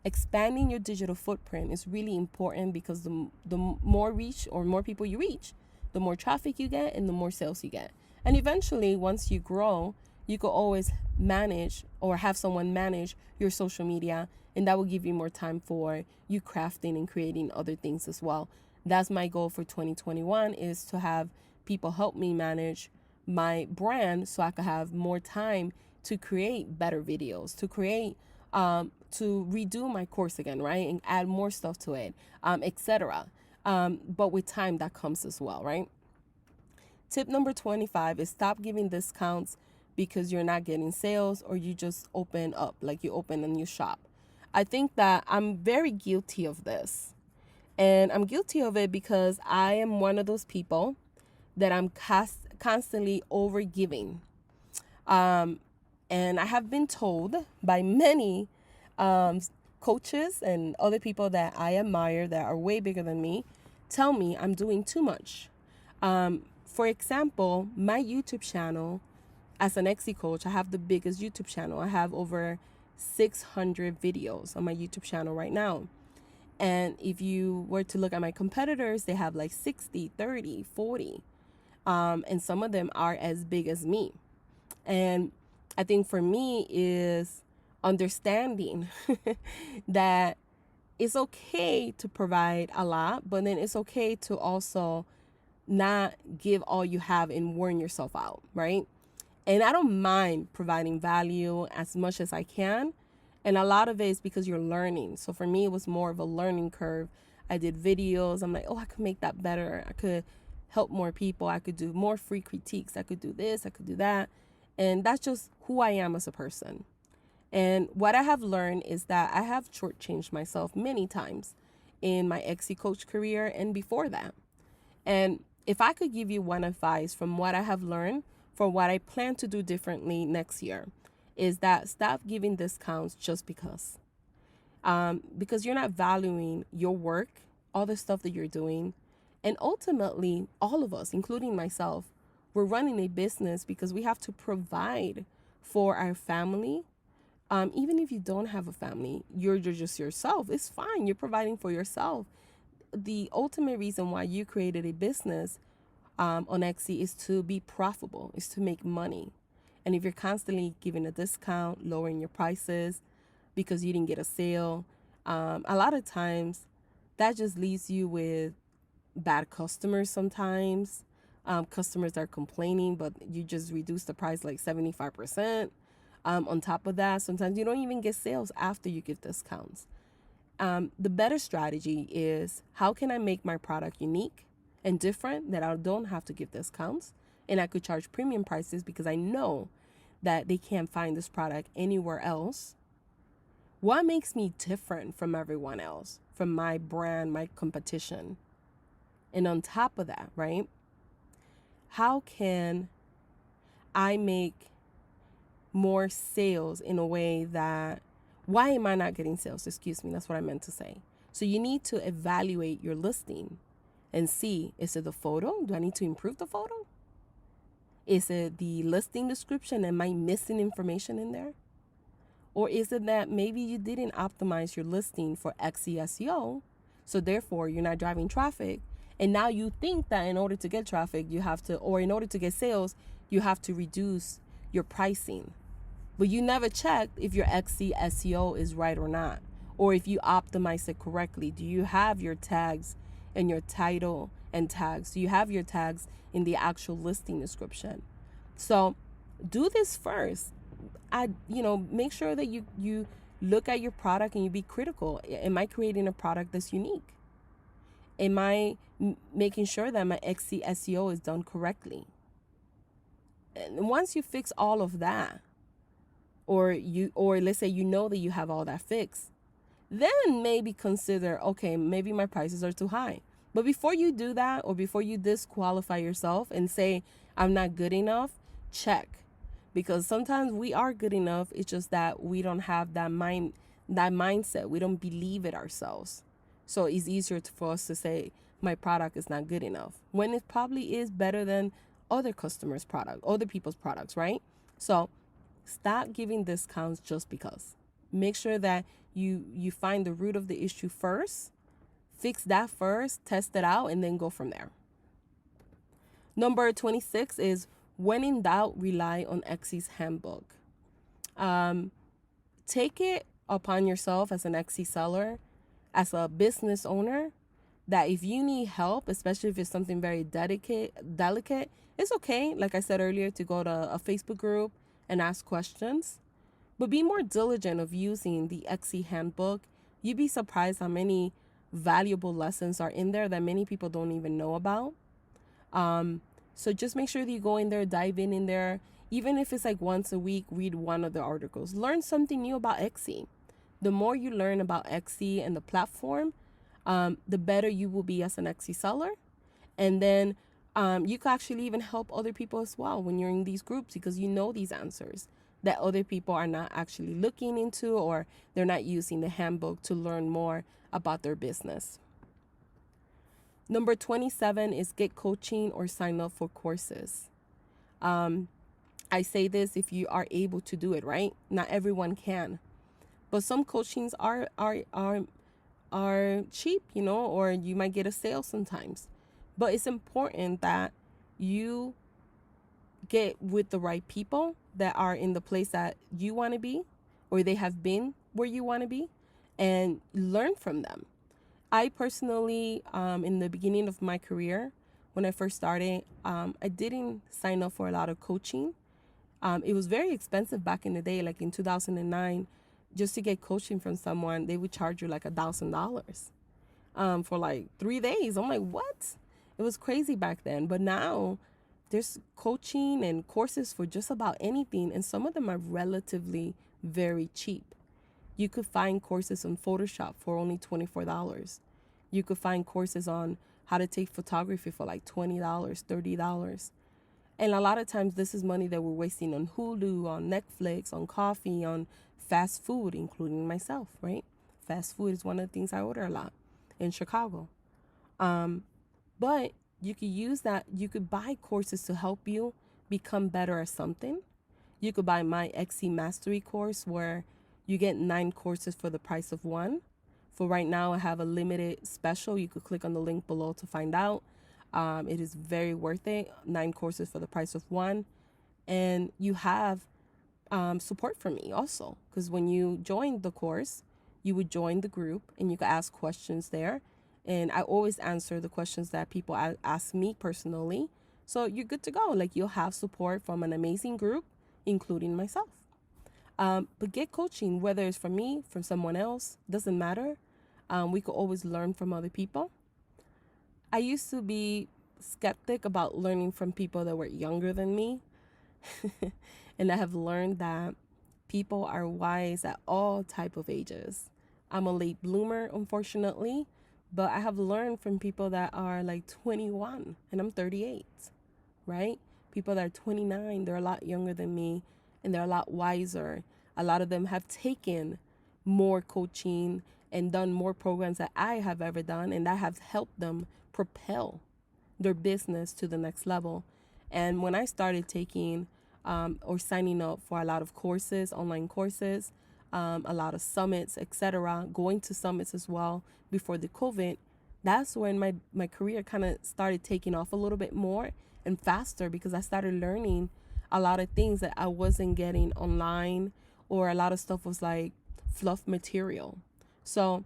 expanding your digital footprint is really important because the more reach or more people you reach, the more traffic you get and the more sales you get. And eventually, once you grow, you could always manage or have someone manage your social media, and that will give you more time for you crafting and creating other things as well. That's my goal for 2021, is to have people help me manage my brand so I could have more time to create better videos, to redo my course again, right? And add more stuff to it, etc. But with time, that comes as well, right? Tip number 25 is stop giving discounts because you're not getting sales or you just open up, like you open a new shop. I think that I'm very guilty of this. And I'm guilty of it because I am one of those people that I'm constantly over giving. And I have been told by many coaches and other people that I admire that are way bigger than me, tell me I'm doing too much. For example, my YouTube channel, as an Etsy coach, I have the biggest YouTube channel. I have over 600 videos on my YouTube channel right now. And if you were to look at my competitors, they have like 60, 30, 40. And some of them are as big as me. And I think for me is understanding that it's okay to provide a lot, but then it's okay to also not give all you have and worn yourself out, right? And I don't mind providing value as much as I can. And a lot of it is because you're learning. So for me, it was more of a learning curve. I did videos. I'm like, oh, I could make that better. I could help more people. I could do more free critiques. I could do this. I could do that. And that's just who I am as a person. And what I have learned is that I have shortchanged myself many times in my Etsy coach career and before that. And if I could give you one advice from what I have learned for what I plan to do differently next year, is that stop giving discounts just because you're not valuing your work, all the stuff that you're doing. And ultimately, all of us, including myself, we're running a business because we have to provide for our family. Even if you don't have a family, you're just yourself. It's fine. You're providing for yourself. The ultimate reason why you created a business on Etsy is to be profitable, is to make money. And if you're constantly giving a discount, lowering your prices because you didn't get a sale, a lot of times that just leaves you with bad customers sometimes. Customers are complaining, but you just reduce the price like 75%. On top of that, sometimes you don't even get sales after you give discounts. The better strategy is, how can I make my product unique and different that I don't have to give discounts? And I could charge premium prices because I know that they can't find this product anywhere else. What makes me different from everyone else, from my brand, my competition? And on top of that, right, how can I make more sales in a way that, why am I not getting sales? Excuse me, that's what I meant to say. So you need to evaluate your listing and see, is it the photo? Do I need to improve the photo? Is it the listing description? Am I missing information in there? Or is it that maybe you didn't optimize your listing for SEO, so therefore you're not driving traffic, and now you think that in order to get traffic, you have to, or in order to get sales, you have to reduce your pricing. But you never checked if your SEO is right or not, or if you optimize it correctly. Do you have your tags and your title and tags? Do you have your tags in the actual listing description? So do this first. Make sure that you look at your product and you be critical. Am I creating a product that's unique? Am I making sure that my SEO is done correctly? And once you fix all of that, or let's say you know that you have all that fixed, then maybe consider, okay, maybe my prices are too high. But before you do that, or before you disqualify yourself and say, I'm not good enough, check. Because sometimes we are good enough. It's just that we don't have that mindset. We don't believe it ourselves. So it's easier for us to say, my product is not good enough, when it probably is better than other customers' product, other people's products, right? So stop giving discounts just because. Make sure that you find the root of the issue first, fix that first, test it out, and then go from there. Number 26 is, when in doubt, rely on Etsy's handbook. Take it upon yourself as an Etsy seller, as a business owner, that if you need help, especially if it's something very delicate, it's okay, like I said earlier, to go to a Facebook group and ask questions. But be more diligent of using the Etsy handbook. You'd be surprised how many valuable lessons are in there that many people don't even know about. So just make sure that you go in there, dive in there. Even if it's like once a week, read one of the articles. Learn something new about Etsy. The more you learn about Etsy and the platform, the better you will be as an Etsy seller. And then you can actually even help other people as well when you're in these groups, because you know these answers that other people are not actually looking into, or they're not using the handbook to learn more about their business. Number 27 is get coaching or sign up for courses. I I say this if you are able to do it, right? Not everyone can. But some coachings are cheap, or you might get a sale sometimes. But it's important that you get with the right people that are in the place that you want to be, or they have been where you want to be, and learn from them. I personally, in the beginning of my career, when I first started, I didn't sign up for a lot of coaching. It was very expensive back in the day, like in 2009. Just to get coaching from someone, they would charge you like $1,000 for like 3 days. I'm like, what? It was crazy back then. But now there's coaching and courses for just about anything, and some of them are relatively very cheap. You could find courses on Photoshop for only $24. You could find courses on how to take photography for like $20, $30. And a lot of times this is money that we're wasting on Hulu, on Netflix, on coffee, on fast food, including myself, right? Fast food is one of the things I order a lot in Chicago. But you could use that. You could buy courses to help you become better at something. You could buy my Etsy Mastery course where you get 9 courses for the price of 1. For right now, I have a limited special. You could click on the link below to find out. It is very worth it. 9 courses for the price of 1. And you have support from me also, because when you join the course, you would join the group and you could ask questions there. And I always answer the questions that people ask me personally. So you're good to go. Like, you'll have support from an amazing group, including myself. But get coaching, whether it's from me, from someone else, doesn't matter. We could always learn from other people. I used to be skeptic about learning from people that were younger than me. And I have learned that people are wise at all type of ages. I'm a late bloomer, unfortunately, but I have learned from people that are like 21 and I'm 38, right? People that are 29, they're a lot younger than me and they're a lot wiser. A lot of them have taken more coaching and done more programs that I have ever done, and that have helped them propel their business to the next level. And when I started taking or signing up for a lot of courses, online courses, a lot of summits, etc., going to summits as well before the COVID, that's when my career kind of started taking off a little bit more and faster, because I started learning a lot of things that I wasn't getting online, or a lot of stuff was like fluff material. So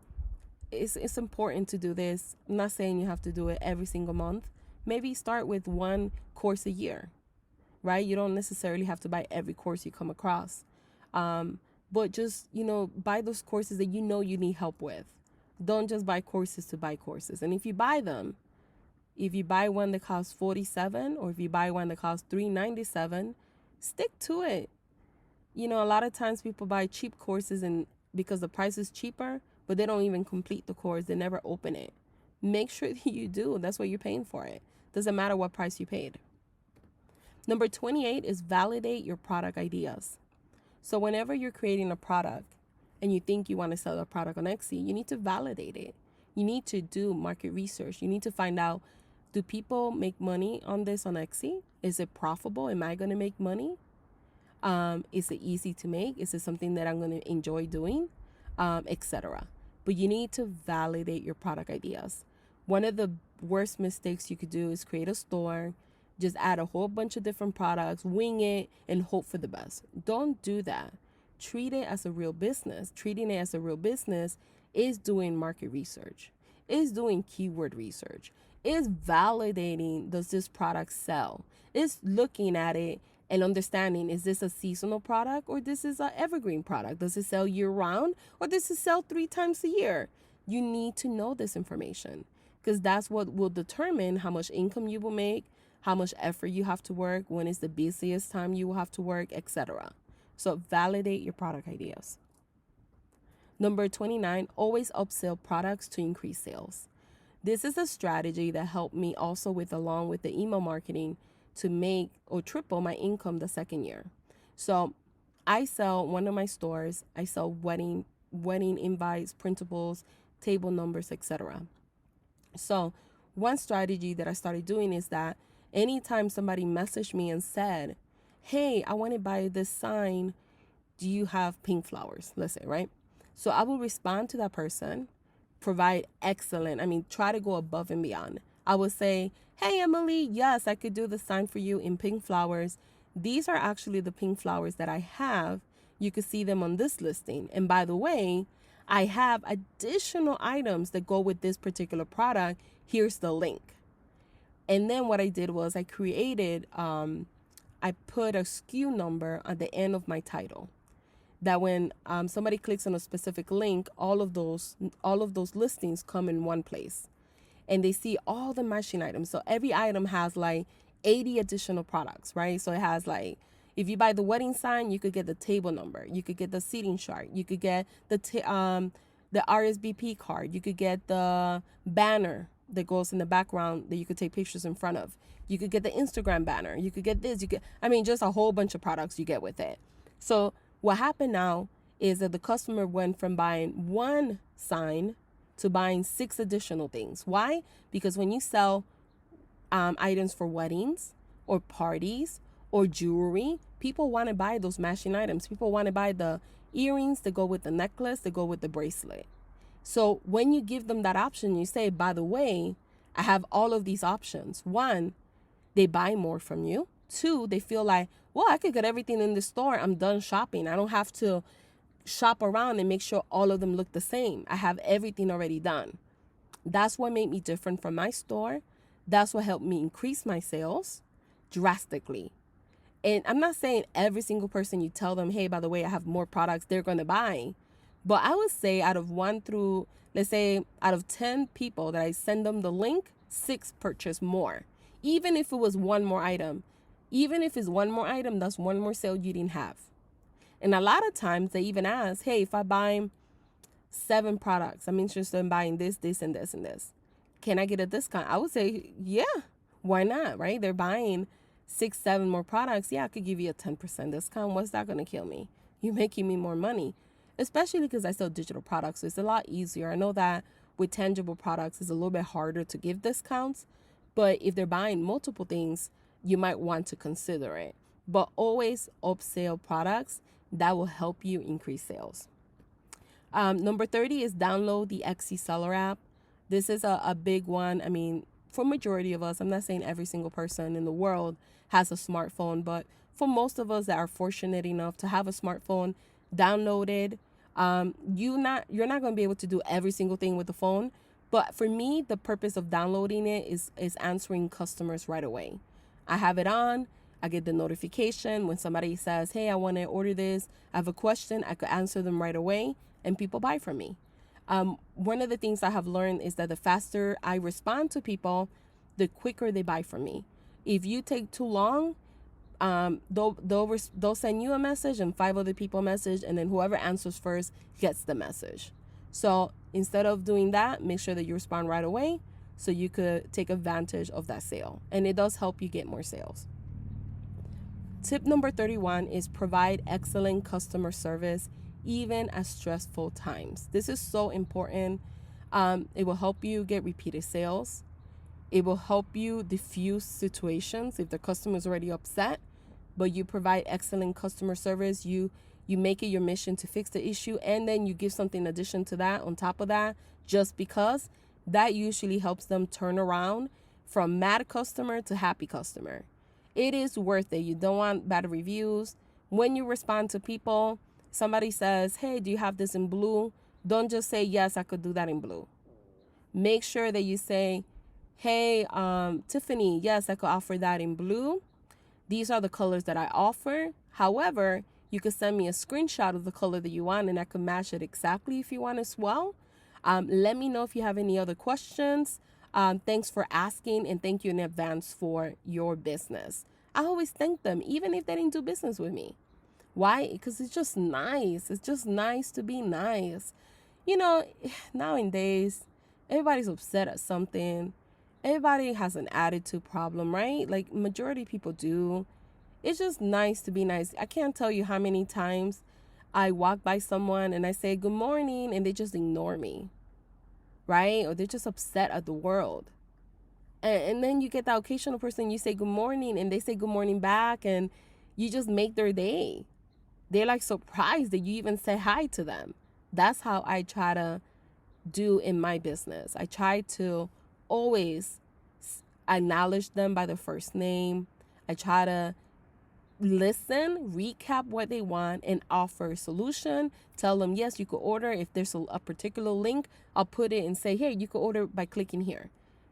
it's important to do this. I'm not saying you have to do it every single month. Maybe start with 1 course a year, right? You don't necessarily have to buy every course you come across. But just, buy those courses that you need help with. Don't just buy courses to buy courses. And if you buy them, if you buy one that costs $47, or if you buy one that costs $397, stick to it. A lot of times people buy cheap courses and because the price is cheaper, but they don't even complete the course. They never open it. Make sure that you do. That's what you're paying for it. Doesn't matter what price you paid. Number 28 is validate your product ideas. So whenever you're creating a product and you think you want to sell a product on Etsy, you need to validate it. You need to do market research. You need to find out, do people make money on this on Etsy? Is it profitable? Am I going to make money? Is it easy to make? Is it something that I'm going to enjoy doing? Etc. But you need to validate your product ideas. One of the worst mistakes you could do is create a store, just add a whole bunch of different products, wing it, and hope for the best. Don't do that. Treat it as a real business. Treating it as a real business is doing market research, is doing keyword research, is validating, does this product sell, is looking at it and understanding, is this a seasonal product or this is an evergreen product? Does it sell year round or does it sell 3 times a year? You need to know this information, because that's what will determine how much income you will make, how much effort you have to work, when is the busiest time you will have to work, etc. So validate your product ideas. Number 29, always upsell products to increase sales. This is a strategy that helped me also along with the email marketing, to make or triple my income the second year. So I sell one of my stores. I sell wedding invites, printables, table numbers, etc. So one strategy that I started doing is that anytime somebody messaged me and said, hey, I want to buy this sign. Do you have pink flowers? Let's say, right? So I will respond to that person, provide excellent, try to go above and beyond. I will say, hey, Emily, yes, I could do the sign for you in pink flowers. These are actually the pink flowers that I have. You could see them on this listing. And by the way, I have additional items that go with this particular product. Here's the link. And then what I did was I created, I put a SKU number at the end of my title, that when somebody clicks on a specific link, all of those listings come in one place, and they see all the matching items. So every item has like 80 additional products, right? So it has like, if you buy the wedding sign, you could get the table number, you could get the seating chart, you could get the RSVP card, you could get the banner that goes in the background that you could take pictures in front of, you could get the Instagram banner, you could get this, just a whole bunch of products you get with it. So what happened now is that the customer went from buying one sign to buying 6 additional things. Why? Because when you sell items for weddings or parties or jewelry, people want to buy those matching items. People want to buy the earrings that go with the necklace, that go with the bracelet. So when you give them that option, you say, by the way, I have all of these options. 1, they buy more from you. 2, they feel like, well, I could get everything in the store. I'm done shopping. I don't have to shop around and make sure all of them look the same. I have everything already done. That's what made me different from my store. That's what helped me increase my sales drastically. And I'm not saying every single person you tell them, hey, by the way, I have more products, they're going to buy. But I would say out of 10 people that I send them the link, 6 purchase more. Even if it was one more item. Even if it's one more item, that's one more sale you didn't have. And a lot of times they even ask, hey, if I buy 7 products, I'm interested in buying this, this, and this, and this, can I get a discount? I would say, yeah, why not, right? They're buying 6, 7 more products. Yeah, I could give you a 10% discount. What's that going to kill me? You're making me more money, especially because I sell digital products. So it's a lot easier. I know that with tangible products, it's a little bit harder to give discounts. But if they're buying multiple things, you might want to consider it. But always upsell products that will help you increase sales. Number 30 is download the Etsy seller app. This is a big one. For majority of us, I'm not saying every single person in the world has a smartphone, but for most of us that are fortunate enough to have a smartphone, download it. You're not going to be able to do every single thing with the phone. But for me, the purpose of downloading it is answering customers right away. I have it on. I get the notification when somebody says, hey, I want to order this. I have a question. I could answer them right away, and people buy from me. One of the things I have learned is that the faster I respond to people, the quicker they buy from me. If you take too long, they'll send you a message and 5 other people a message, and then whoever answers first gets the message. So instead of doing that, make sure that you respond right away so you could take advantage of that sale. And it does help you get more sales. Tip number 31 is provide excellent customer service even at stressful times. This is so important. It will help you get repeated sales. It will help you diffuse situations if the customer is already upset, but you provide excellent customer service. You make it your mission to fix the issue, and then you give something in addition to that, on top of that, just because that usually helps them turn around from mad customer to happy customer. It is worth it. You don't want bad reviews. When you respond to people, somebody says, hey, do you have this in blue? Don't just say, yes, I could do that in blue. Make sure that you say, hey, Tiffany, yes, I could offer that in blue. These are the colors that I offer. However, you could send me a screenshot of the color that you want, and I could match it exactly if you want as well. Let me know if you have any other questions. Thanks for asking, and thank you in advance for your business. I always thank them, even if they didn't do business with me. Why? Because it's just nice. It's just nice to be nice. Nowadays, everybody's upset at something. Everybody has an attitude problem, right? Like majority of people do. It's just nice to be nice. I can't tell you how many times I walk by someone and I say good morning and they just ignore me, right? Or they're just upset at the world. And then you get that occasional person, you say good morning and they say good morning back, and you just make their day. They're like surprised that you even say hi to them. That's how I try to do in my business. I try to always acknowledge them by their first name. I try to listen, recap what they want, and offer a solution. Tell them, yes, you could order. If there's a particular link, I'll put it and say, hey, you could order by clicking here.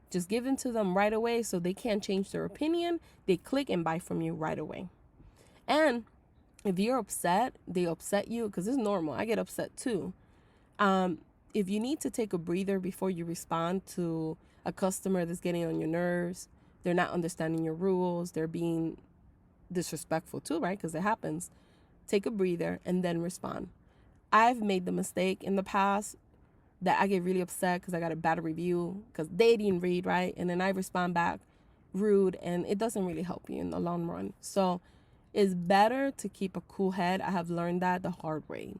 Just give it to them right away so they can't change their opinion. They click and buy from you right away. And if you're upset, they upset you, because it's normal. I get upset too. If you need to take a breather before you respond to a customer that's getting on your nerves, they're not understanding your rules, they're being disrespectful too, right? Because it happens. Take a breather and then respond. I've made the mistake in the past that I get really upset because I got a bad review because they didn't read, right? And then I respond back rude, and it doesn't really help you in the long run. So it's better to keep a cool head. I have learned that the hard way.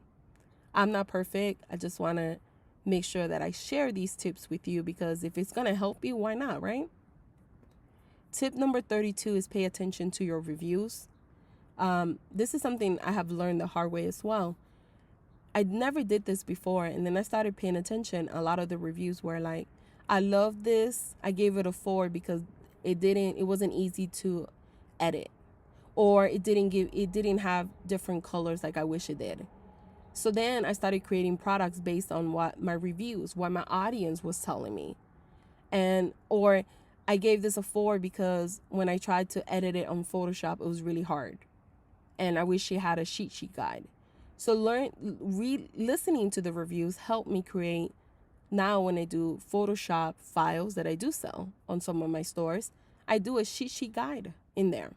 I'm not perfect. I just want to make sure that I share these tips with you, because if it's going to help you, why not, right? Tip number 32 is pay attention to your reviews. This is something I have learned the hard way as well. I never did this before, and then I started paying attention. A lot of the reviews were like, I love this. I gave it a 4 because it wasn't easy to edit, or it didn't have different colors like I wish it did. So then I started creating products based on what my audience was telling me. Or I gave this a 4 because when I tried to edit it on Photoshop, it was really hard. And I wish it had a cheat sheet guide. So listening to the reviews helped me create. Now when I do Photoshop files that I do sell on some of my stores, I do a cheat sheet guide in there.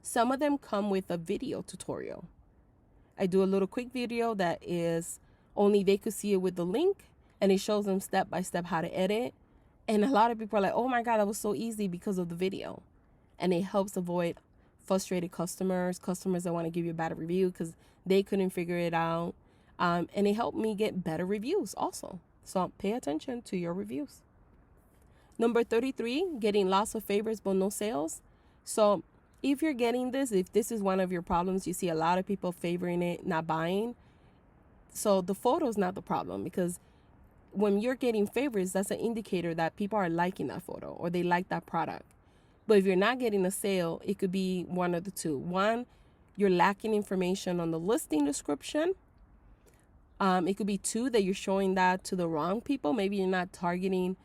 Some of them come with a video tutorial. I do a little quick video that is only they could see it with the link, and it shows them step by step how to edit. And a lot of people are like, oh my God, that was so easy because of the video. And it helps avoid frustrated customers that want to give you a bad review because they couldn't figure it out. And it helped me get better reviews also. So pay attention to your reviews. Number 33, getting lots of favors but no sales. So if you're getting this, if this is one of your problems, you see a lot of people favoring it, not buying. So the photo is not the problem, because when you're getting favors, that's an indicator that people are liking that photo or they like that product. But if you're not getting a sale, it could be one of the two. One, you're lacking information on the listing description. It could be 2, that you're showing that to the wrong people. Maybe you're not targeting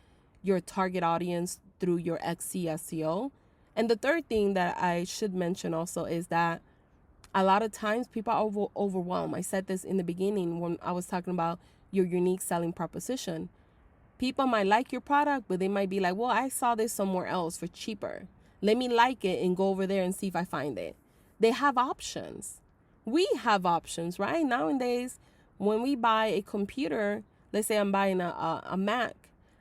your target audience through your SEO. And the third thing that I should mention also is that a lot of times people are overwhelmed. I said this in the beginning when I was talking about your unique selling proposition. People might like your product, but they might be like, well, I saw this somewhere else for cheaper. Let me like it and go over there and see if I find it. They have options. We have options, right? Nowadays, when we buy a computer, let's say I'm buying a Mac,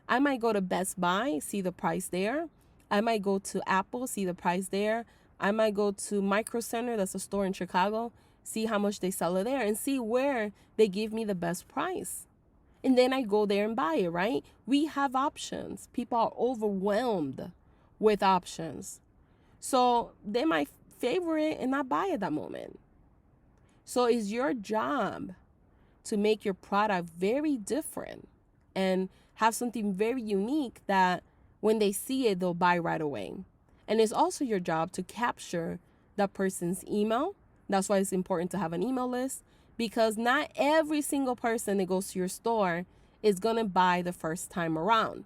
I might go to Best Buy, see the price there. I might go to Apple, see the price there. I might go to Micro Center, that's a store in Chicago, see how much they sell it there and see where they give me the best price. And then I go there and buy it, right? We have options. People are overwhelmed with options. So they might favor it and not buy at that moment. So it's your job to make your product very different and have something very unique that when they see it, they'll buy right away. And it's also your job to capture that person's email. That's why it's important to have an email list, because not every single person that goes to your store is going to buy the first time around.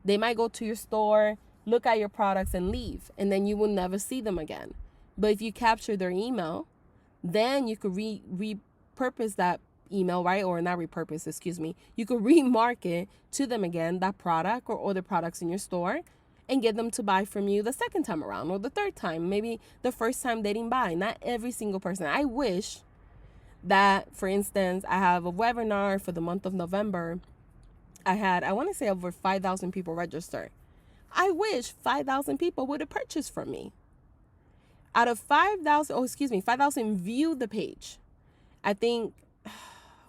They might go to your store, look at your products and leave, and then you will never see them again. But if you capture their email, then you could repurpose that email, right? Or not repurpose, excuse me. You could remarket to them again that product or other products in your store and get them to buy from you the second time around or the third time. Maybe the first time they didn't buy. Not every single person. I wish that, for instance, I have a webinar for the month of November. I want to say over 5,000 people register. I wish 5,000 people would have purchased from me. Out of 5,000 viewed the page. I think,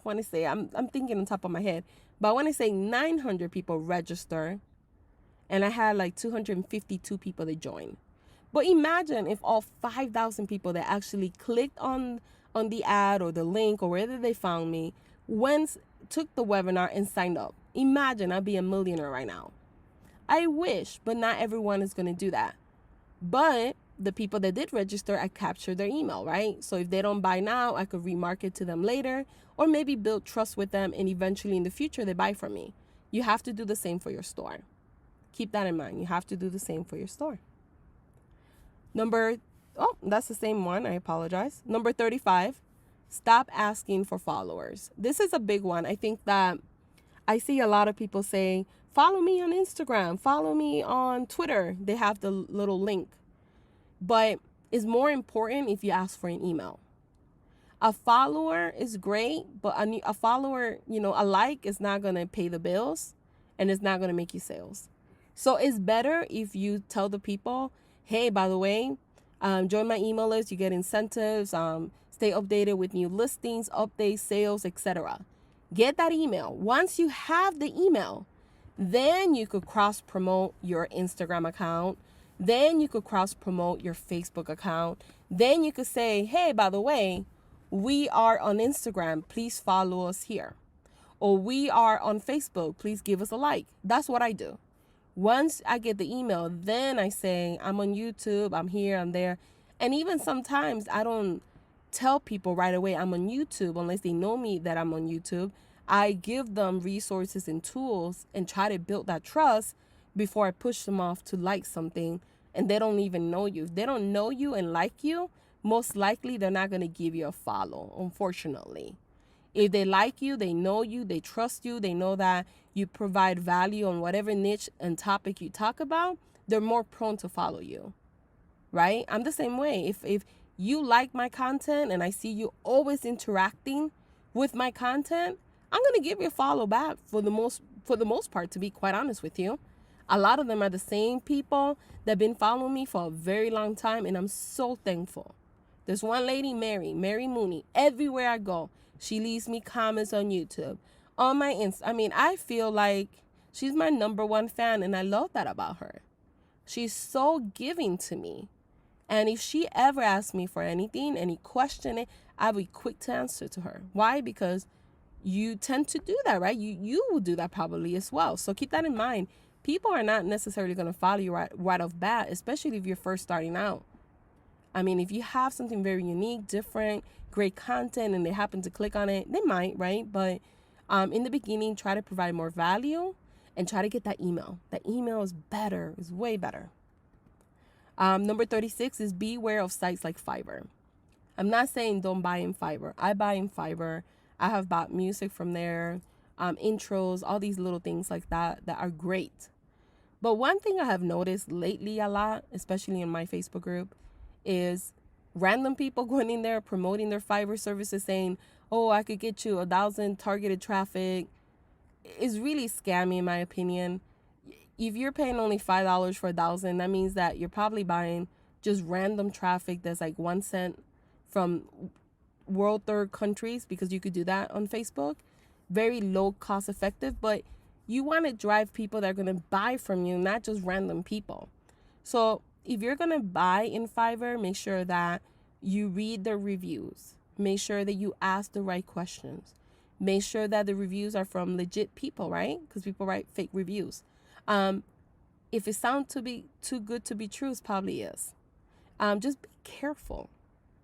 I'm thinking on top of my head, but I want to say 900 people register, and I had like 252 people that joined. But imagine if all 5,000 people that actually clicked on the ad or the link or wherever they found me, took the webinar and signed up. Imagine I'd be a millionaire right now. I wish, but not everyone is going to do that. But the people that did register, I captured their email, right? So if they don't buy now, I could remarket to them later, or maybe build trust with them, and eventually in the future they buy from me. You have to do the same for your store. Keep that in mind. You have to do the same for your store. That's the same one. I apologize. Number 35, stop asking for followers. This is a big one. I think that I see a lot of people saying, follow me on Instagram, follow me on Twitter. They have the little link. But it's more important if you ask for an email. A follower is great, but a follower, a like is not going to pay the bills and it's not going to make you sales. So it's better if you tell the people, hey, by the way, join my email list. You get incentives, stay updated with new listings, updates, sales, etc. Get that email. Once you have the email, then you could cross promote your Instagram account. Then you could cross promote your Facebook account. Then you could say, hey, by the way, we are on Instagram. Please follow us here. Or we are on Facebook. Please give us a like. That's what I do. Once I get the email, then I say, I'm on YouTube, I'm here, I'm there. And even sometimes I don't tell people right away I'm on YouTube unless they know me that I'm on YouTube. I give them resources and tools and try to build that trust before I push them off to like something and they don't even know you. If they don't know you and like you, most likely they're not going to give you a follow, unfortunately. If they like you, they know you, they trust you, they know that you provide value on whatever niche and topic you talk about, they're more prone to follow you, right? I'm the same way. If you like my content and I see you always interacting with my content, I'm going to give you a follow back for the most part, to be quite honest with you. A lot of them are the same people that have been following me for a very long time, and I'm so thankful. There's one lady, Mary Mooney, everywhere I go, she leaves me comments on YouTube, on my I feel like she's my number one fan, and I love that about her. She's so giving to me. And if she ever asks me for anything, any question, I'll be quick to answer to her. Why? Because you tend to do that, right? You will do that probably as well. So keep that in mind. People are not necessarily going to follow you right off bat, especially if you're first starting out. If you have something very unique, different, great content, and they happen to click on it, they might, right? But in the beginning, try to provide more value and try to get that email. That email is better, is way better. Number 36 is beware of sites like Fiverr. I'm not saying don't buy in Fiverr. I buy in Fiverr. I have bought music from there, intros, all these little things like that are great. But one thing I have noticed lately a lot, especially in my Facebook group, is random people going in there promoting their Fiverr services saying, oh, I could get you 1,000 targeted traffic. It's really scammy in my opinion. If you're paying only $5 for 1,000, that means that you're probably buying just random traffic that's like 1 cent from world third countries, because you could do that on Facebook. Very low cost effective, but you want to drive people that are going to buy from you, not just random people. So if you're going to buy in Fiverr, make sure that you read the reviews. Make sure that you ask the right questions. Make sure that the reviews are from legit people, right? Because people write fake reviews. If it sounds to be too good to be true, it probably is. Just be careful.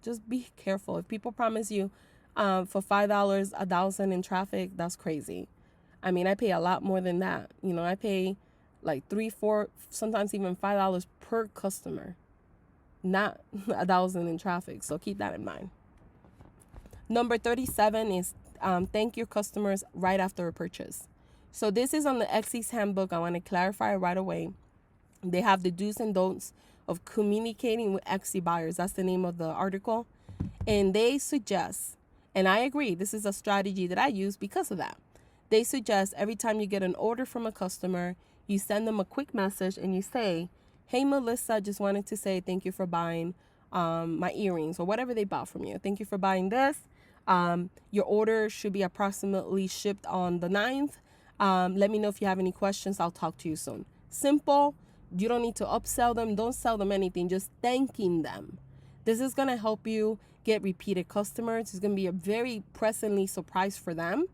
Just be careful. If people promise you for $5, 1,000 in traffic, that's crazy. I pay a lot more than that. I pay like $3, $4, sometimes even $5 per customer, not 1,000 in traffic. So keep that in mind. Number 37 is thank your customers right after a purchase. So this is on the Etsy's handbook. I want to clarify right away. They have the do's and don'ts of communicating with Etsy buyers. That's the name of the article. And they suggest, and I agree, this is a strategy that I use because of that. They suggest every time you get an order from a customer, you send them a quick message and you say, hey, Melissa, just wanted to say thank you for buying my earrings or whatever they bought from you. Thank you for buying this. Your order should be approximately shipped on the 9th. Let me know if you have any questions. I'll talk to you soon. Simple, You don't need to upsell them. Don't sell them anything. Just thanking them. This is going to help you get repeated customers. It's going to be a very pleasantly surprise for them.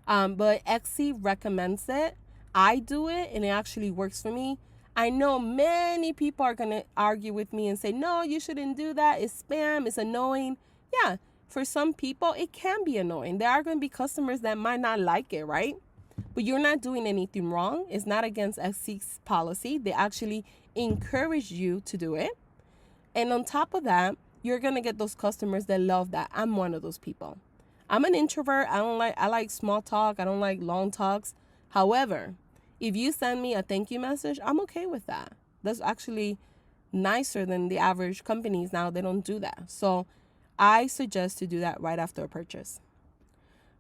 But Etsy recommends it. I do it and it actually works for me. I know many people are going to argue with me and say, no, you shouldn't do that. It's spam. It's annoying. Yeah, for some people, it can be annoying. There are going to be customers that might not like it, right? But you're not doing anything wrong. It's not against Etsy's policy. They actually encourage you to do it. And on top of that, you're going to get those customers that love that. I'm one of those people. I'm an introvert. I like small talk. I don't like long talks. However, if you send me a thank you message, I'm okay with that. That's actually nicer than the average companies now. They don't do that. So I suggest to do that right after a purchase.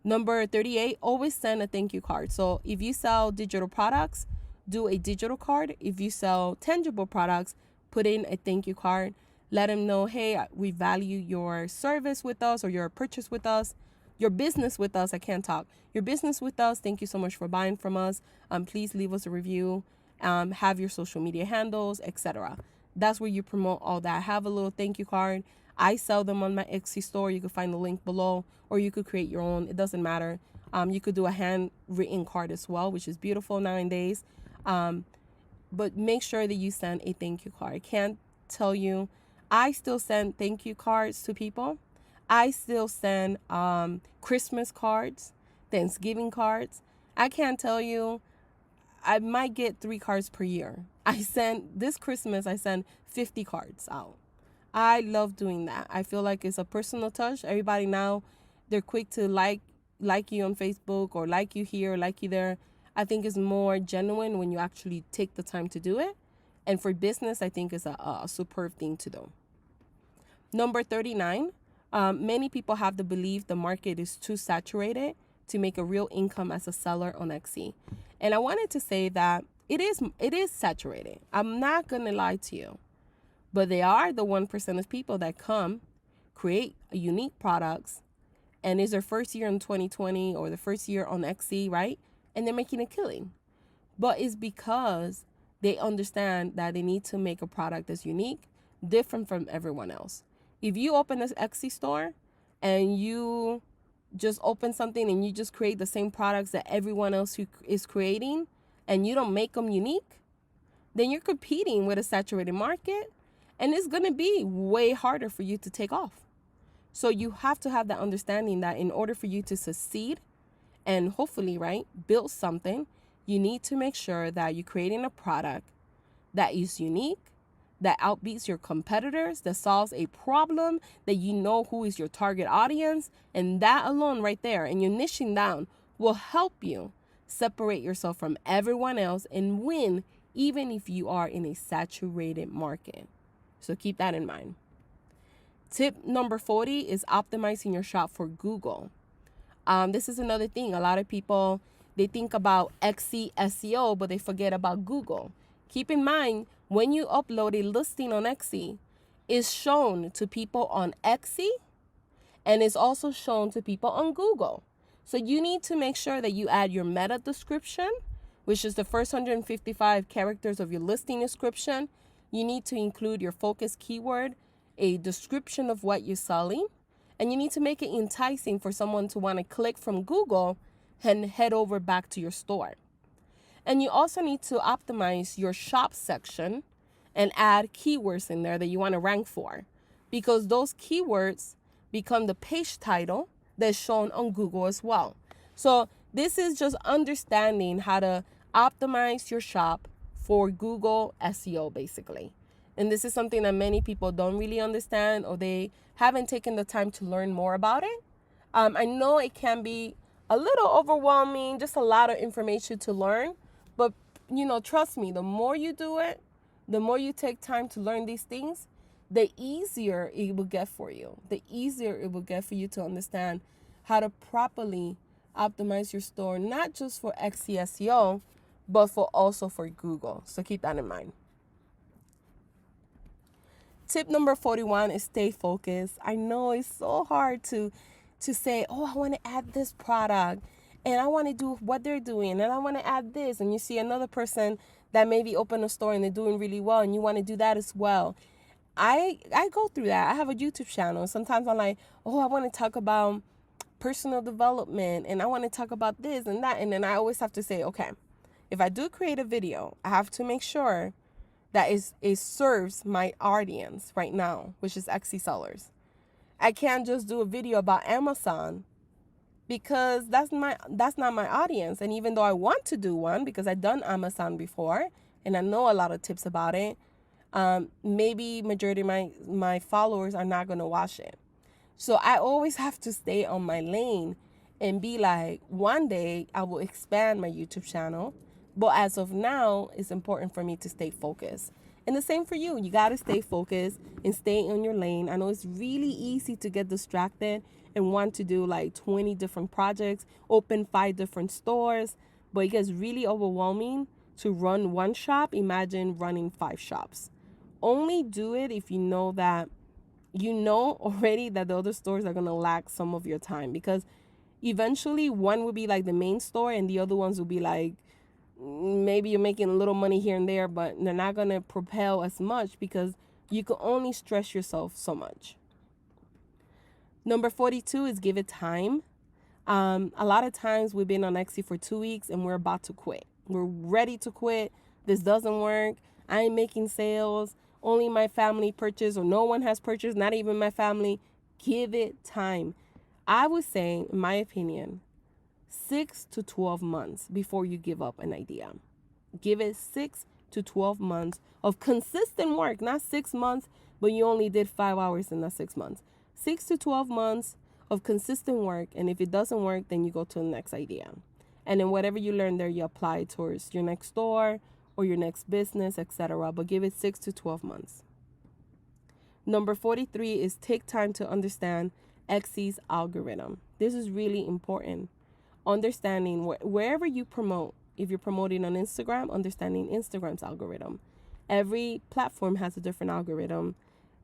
Number 38, always send a thank you card. So if you sell digital products, do a digital card. If you sell tangible products, put in a thank you card. Let them know, hey, we value your service with us or your purchase with us. Your business with us. I can't talk. Your business with us. Thank you so much for buying from us. Please leave us a review. Have your social media handles, etc. That's where you promote all that. Have a little thank you card. I sell them on my Etsy store. You can find the link below, or you could create your own. It doesn't matter. You could do a handwritten card as well, which is beautiful nowadays. But make sure that you send a thank you card. I can't tell you. I still send thank you cards to people. I still send Christmas cards, Thanksgiving cards. I can't tell you, I might get 3 cards per year. This Christmas, I sent 50 cards out. I love doing that. I feel like it's a personal touch. Everybody now, they're quick to like you on Facebook or like you here, like you there. I think it's more genuine when you actually take the time to do it. And for business, I think it's a superb thing to do. Number 39. Many people have the belief the market is too saturated to make a real income as a seller on Etsy. And I wanted to say that it is saturated. I'm not going to lie to you. But they are the 1% of people that come, create unique products, and it's their first year in 2020 or the first year on Etsy, right? And they're making a killing. But it's because they understand that they need to make a product that's unique, different from everyone else. If you open this Etsy store and you just open something and you just create the same products that everyone else who is creating and you don't make them unique, then you're competing with a saturated market and it's going to be way harder for you to take off. So you have to have that understanding that in order for you to succeed and hopefully, right, build something, you need to make sure that you're creating a product that is unique, that outbeats your competitors, that solves a problem, that you know who is your target audience, and that alone right there, and you're niching down, will help you separate yourself from everyone else and win even if you are in a saturated market. So keep that in mind. Tip number 40 is optimizing your shop for Google. This is another thing. A lot of people, they think about Etsy SEO, but they forget about Google. Keep in mind, when you upload a listing on Etsy, it's shown to people on Etsy and it's also shown to people on Google. So you need to make sure that you add your meta description, which is the first 155 characters of your listing description. You need to include your focus keyword, a description of what you're selling, and you need to make it enticing for someone to want to click from Google and head over back to your store. And you also need to optimize your shop section and add keywords in there that you want to rank for, because those keywords become the page title that's shown on Google as well. So this is just understanding how to optimize your shop for Google SEO, basically. And this is something that many people don't really understand, or they haven't taken the time to learn more about it. I know it can be a little overwhelming, just a lot of information to learn. But, trust me, the more you do it, the more you take time to learn these things, the easier it will get for you. The easier it will get for you to understand how to properly optimize your store, not just for Etsy SEO, but also for Google. So keep that in mind. Tip number 41 is stay focused. I know it's so hard to say, oh, I want to add this product and I want to do what they're doing and I want to add this. And you see another person that maybe open a store and they're doing really well and you want to do that as well. I go through that. I have a YouTube channel. Sometimes I'm like, oh, I want to talk about personal development and I want to talk about this and that. And then I always have to say, okay, if I do create a video, I have to make sure that it serves my audience right now, which is Etsy sellers. I can't just do a video about Amazon because that's not my audience. And even though I want to do one because I've done Amazon before and I know a lot of tips about it, maybe majority of my followers are not going to watch it. So I always have to stay on my lane and be like, one day I will expand my YouTube channel. But as of now, it's important for me to stay focused. And the same for you. You got to stay focused and stay on your lane. I know it's really easy to get distracted and want to do like 20 different projects, open 5 different stores, but it gets really overwhelming to run one shop. Imagine running 5 shops. Only do it if you know that you know already that the other stores are going to lack some of your time, because eventually one will be like the main store and the other ones will be like, maybe you're making a little money here and there, but they're not going to propel as much because you can only stress yourself so much. Number 42 is give it time. A lot of times we've been on Etsy for 2 weeks and we're about to quit. We're ready to quit. This doesn't work. I ain't making sales. Only my family purchased, or no one has purchased, not even my family. Give it time. I would say, in my opinion, 6 to 12 months before you give up an idea. Give it 6 to 12 months of consistent work, not 6 months, but you only did 5 hours in that 6 months. 6 to 12 months of consistent work, and if it doesn't work, then you go to the next idea. And then whatever you learn there, you apply towards your next store or your next business, etc. But give it 6 to 12 months. Number 43 is take time to understand Etsy's algorithm. This is really important. Understanding wherever you promote. If you're promoting on Instagram, understanding Instagram's algorithm. Every platform has a different algorithm.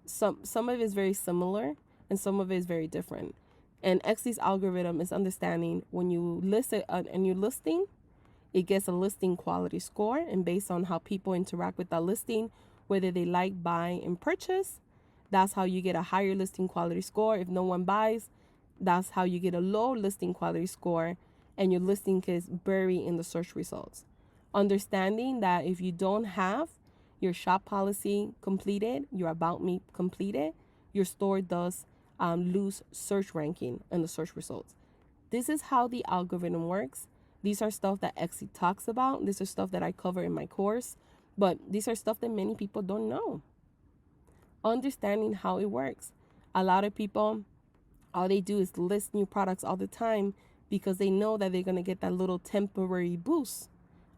Some of it is very similar and some of it is very different. And Etsy's algorithm is understanding when you list a new listing, it gets a listing quality score, and based on how people interact with that listing, whether they like, buy, and purchase, that's how you get a higher listing quality score. If no one buys, that's how you get a low listing quality score, and your listing is buried in the search results. Understanding that if you don't have your shop policy completed, your About Me completed, your store does lose search ranking in the search results. This is how the algorithm works. These are stuff that Etsy talks about. These are stuff that I cover in my course, but these are stuff that many people don't know. Understanding how it works. A lot of people, all they do is list new products all the time because they know that they're going to get that little temporary boost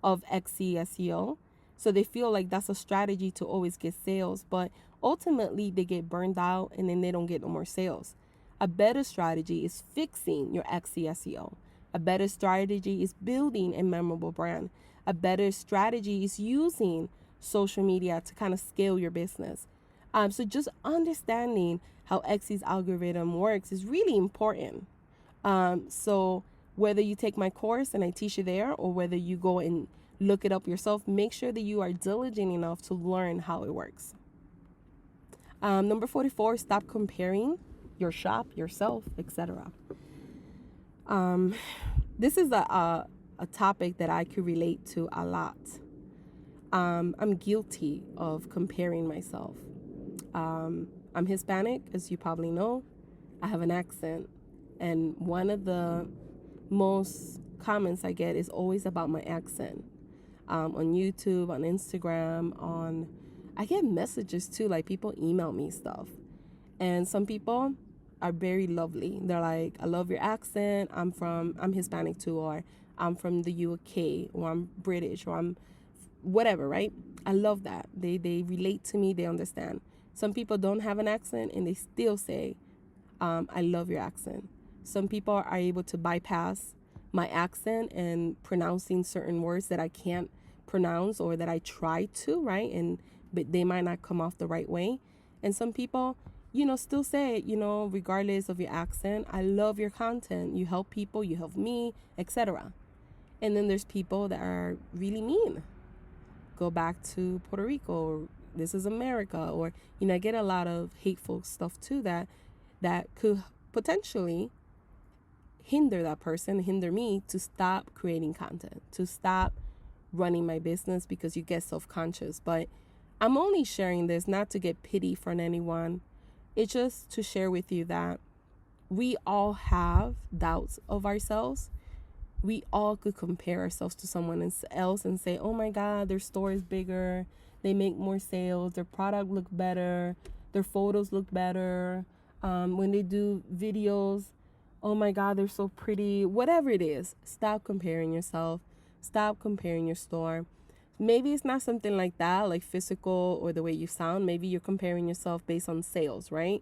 of Etsy SEO. So they feel like that's a strategy to always get sales, but ultimately they get burned out and then they don't get no more sales. A better strategy is fixing your Etsy SEO. A better strategy is building a memorable brand. A better strategy is using social media to kind of scale your business. So just understanding how Etsy's algorithm works is really important. So whether you take my course and I teach you there, or whether you go and look it up yourself, make sure that you are diligent enough to learn how it works. Number 44, stop comparing your shop, yourself, etc. This is a topic that I could relate to a lot. I'm guilty of comparing myself. I'm Hispanic, as you probably know. I have an accent. And one of the most comments I get is always about my accent. On YouTube, on Instagram, I get messages too, like people email me stuff. And some people are very lovely. They're like, I love your accent. I'm Hispanic too, or I'm from the UK, or I'm British, or I'm whatever, right? I love that. They relate to me, they understand. Some people don't have an accent and they still say, I love your accent. Some people are able to bypass my accent and pronouncing certain words that I can't pronounce or that I try to, right? But they might not come off the right way. And some people, still say, regardless of your accent, I love your content. You help people, you help me, etc. And then there's people that are really mean, go back to Puerto Rico, or this is America, or, I get a lot of hateful stuff too that could potentially hinder me to stop creating content, to stop running my business, because you get self-conscious. But I'm only sharing this not to get pity from anyone. It's just to share with you that we all have doubts of ourselves. We all could compare ourselves to someone else and say, oh my God, their store is bigger, they make more sales, their product look better, their photos look better. When they do videos, oh my God, they're so pretty. Whatever it is, stop comparing yourself. Stop comparing your store. Maybe it's not something like that, like physical or the way you sound. Maybe you're comparing yourself based on sales, right?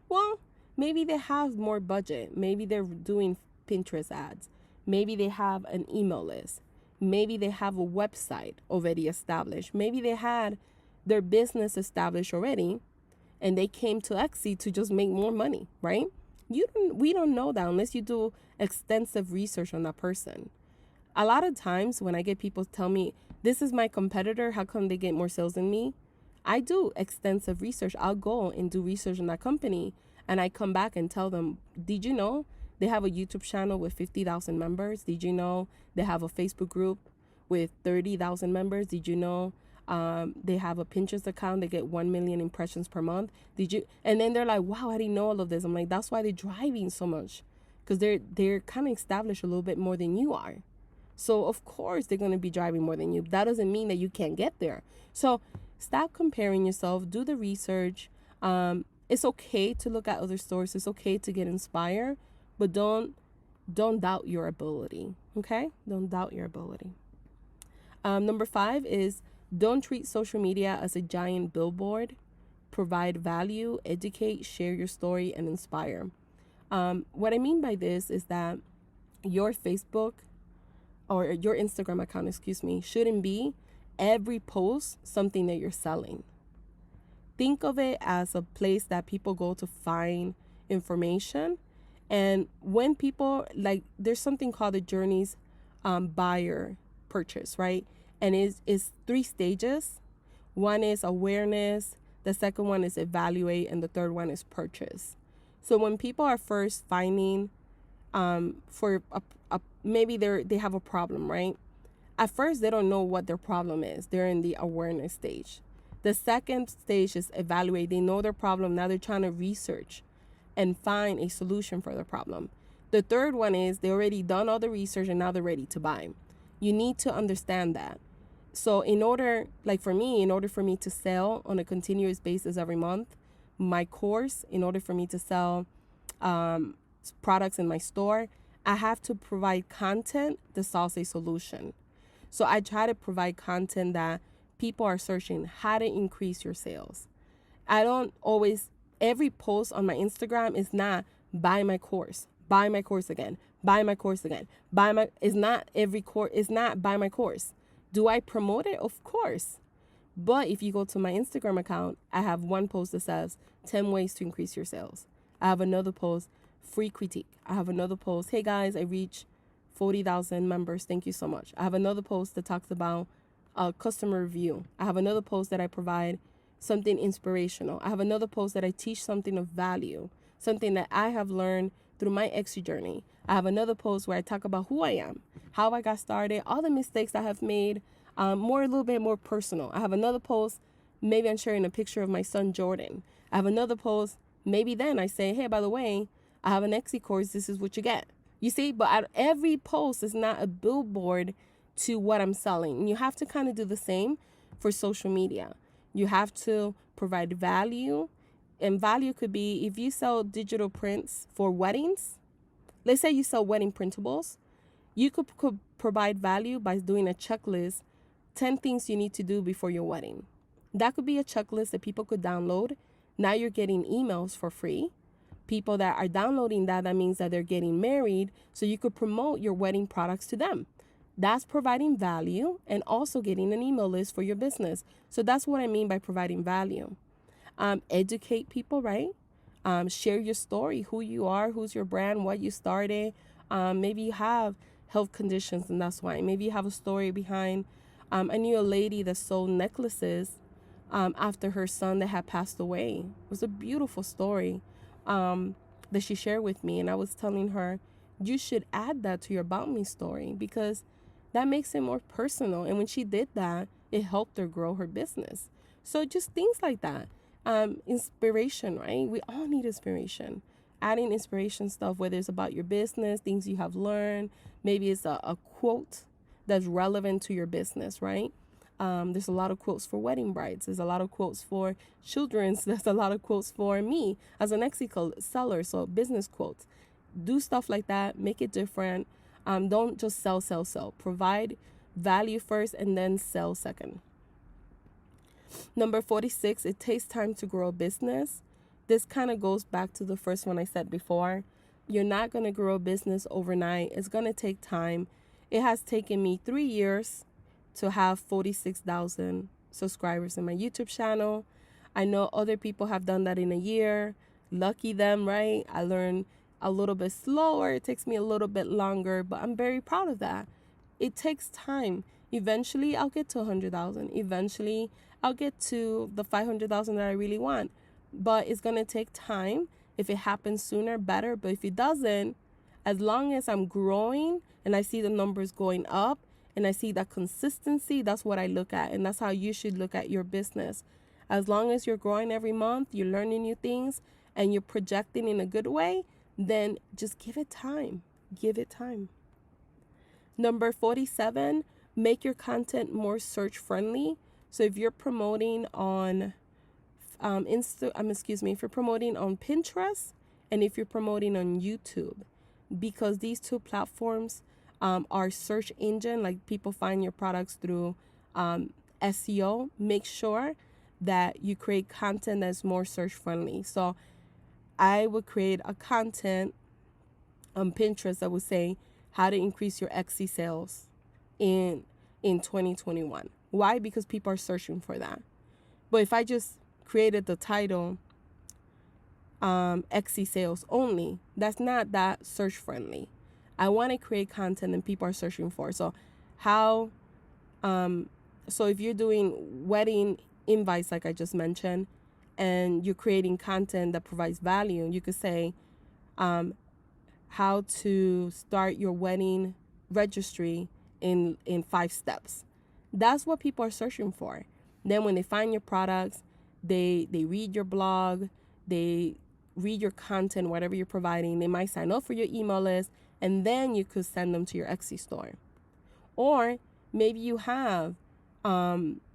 Well, maybe they have more budget. Maybe they're doing Pinterest ads. Maybe they have an email list. Maybe they have a website already established. Maybe they had their business established already and they came to Etsy to just make more money, right? We don't know that unless you do extensive research on that person. A lot of times when I get people tell me, this is my competitor, how come they get more sales than me? I do extensive research. I'll go and do research on that company, and I come back and tell them, did you know they have a YouTube channel with 50,000 members? Did you know they have a Facebook group with 30,000 members? Did you know they have a Pinterest account? They get 1 million impressions per month. Did you? And then they're like, wow, I didn't know all of this. I'm like, that's why they're driving so much, because they're kind of established a little bit more than you are. So of course they're going to be driving more than you. That doesn't mean that you can't get there. So stop comparing yourself. Do the research. It's okay to look at other stores. It's okay to get inspired, but don't doubt your ability. Okay? Don't doubt your ability. Number 5 is, don't treat social media as a giant billboard. Provide value, educate, share your story, and inspire. What I mean by this is that your Facebook or your Instagram account, shouldn't be every post something that you're selling. Think of it as a place that people go to find information. And when people, like, there's something called the journeys buyer purchase, right? And it's 3 stages. One is awareness, the second one is evaluate, and the third one is purchase. So when people are first finding for maybe they have a problem, right? At first, they don't know what their problem is. They're in the awareness stage. The second stage is evaluate. They know their problem. Now they're trying to research and find a solution for their problem. The third one is they already done all the research and now they're ready to buy. You need to understand that. So in order for me to sell on a continuous basis every month, my course, in order for me to sell products in my store, I have to provide content that solves a solution. So I try to provide content that people are searching how to increase your sales. I don't always, every post on my Instagram is not buy my course again, buy my course again, it's not every course, it's not buy my course. Do I promote it? Of course. But if you go to my Instagram account, I have one post that says 10 ways to increase your sales. I have another post, free critique. I have another post, hey guys, I reached 40,000 members. Thank you so much. I have another post that talks about a customer review. I have another post that I provide something inspirational. I have another post that I teach something of value, something that I have learned through my exit journey. I have another post where I talk about who I am, how I got started, all the mistakes I have made, a little bit more personal. I have another post, maybe I'm sharing a picture of my son Jordan. I have another post, maybe then I say, hey, by the way, I have an exit course, this is what you get. You see, but every post is not a billboard to what I'm selling. And you have to kind of do the same for social media. You have to provide value. And value could be, if you sell digital prints for weddings, let's say you sell wedding printables, you could provide value by doing a checklist, 10 things you need to do before your wedding. That could be a checklist that people could download. Now you're getting emails for free. People that are downloading that means that they're getting married, so you could promote your wedding products to them. That's providing value and also getting an email list for your business. So that's what I mean by providing value. Educate people, right? Share your story, who you are, who's your brand, what you started. Maybe you have health conditions and that's why. Maybe you have a story behind I knew a lady that sold necklaces after her son that had passed away. It was a beautiful story that she shared with me. And I was telling her, you should add that to your About Me story because that makes it more personal. And when she did that, it helped her grow her business. So just things like that. Inspiration, right? We all need inspiration. Adding inspiration stuff, whether it's about your business, things you have learned, maybe it's a quote that's relevant to your business, right? There's a lot of quotes for wedding brides. There's a lot of quotes for children's. There's a lot of quotes for me as an Etsy seller. So business quotes. Do stuff like that. Make it different. Don't just sell. Provide value first and then sell second. Number 46, it takes time to grow a business. This kind of goes back to the first one I said before. You're not going to grow a business overnight. It's going to take time. It has taken me 3 years to have 46,000 subscribers in my YouTube channel. I know other people have done that in a year. Lucky them, right? I learned a little bit slower. It takes me a little bit longer, but I'm very proud of that. It takes time. Eventually, I'll get to 100,000. Eventually, I'll get to the 500,000 that I really want. But it's going to take time. If it happens sooner, better. But if it doesn't, as long as I'm growing and I see the numbers going up and I see that consistency, that's what I look at. And that's how you should look at your business. As long as you're growing every month, you're learning new things, and you're projecting in a good way, then just give it time. Give it time. Number 47, make your content more search friendly. So if you're promoting on if you're promoting on Pinterest and if you're promoting on YouTube, because these two platforms are search engine, like people find your products through SEO, make sure that you create content that's more search friendly. So I would create a content on Pinterest that would say how to increase your Etsy sales in 2021. Why? Because people are searching for that. But if I just created the title Etsy sales only, that's not that search friendly. I want to create content that people are searching for. So so if you're doing wedding invites, like I just mentioned, and you're creating content that provides value, you could say how to start your wedding registry in 5 steps. That's what people are searching for. Then when they find your products, they read your blog, they read your content, whatever you're providing. They might sign up for your email list, and then you could send them to your Etsy store. Or maybe you have,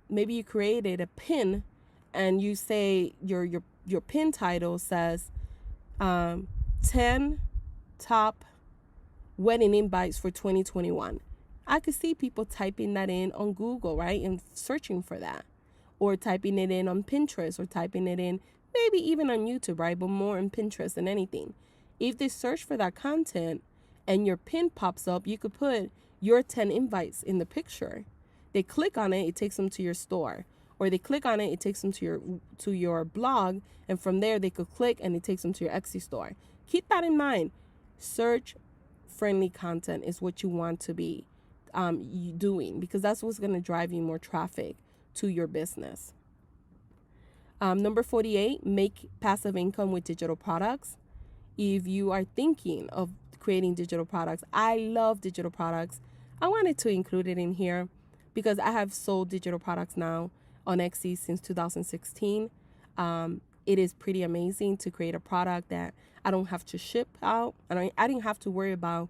maybe you created a pin, and you say your pin title says 10 top wedding invites for 2021. I could see people typing that in on Google, right, and searching for that, or typing it in on Pinterest, or typing it in maybe even on YouTube, right, but more on Pinterest than anything. If they search for that content and your pin pops up, you could put your 10 invites in the picture. They click on it, it takes them to your store. Or they click on it, it takes them to your blog, and from there they could click and it takes them to your Etsy store. Keep that in mind. Search friendly content is what you want to be doing, because that's what's going to drive you more traffic to your business. Number 48, make passive income with digital products. If you are thinking of creating digital products, I love digital products. I wanted to include it in here because I have sold digital products now on Etsy since 2016. It is pretty amazing to create a product that I don't have to ship out. I didn't have to worry about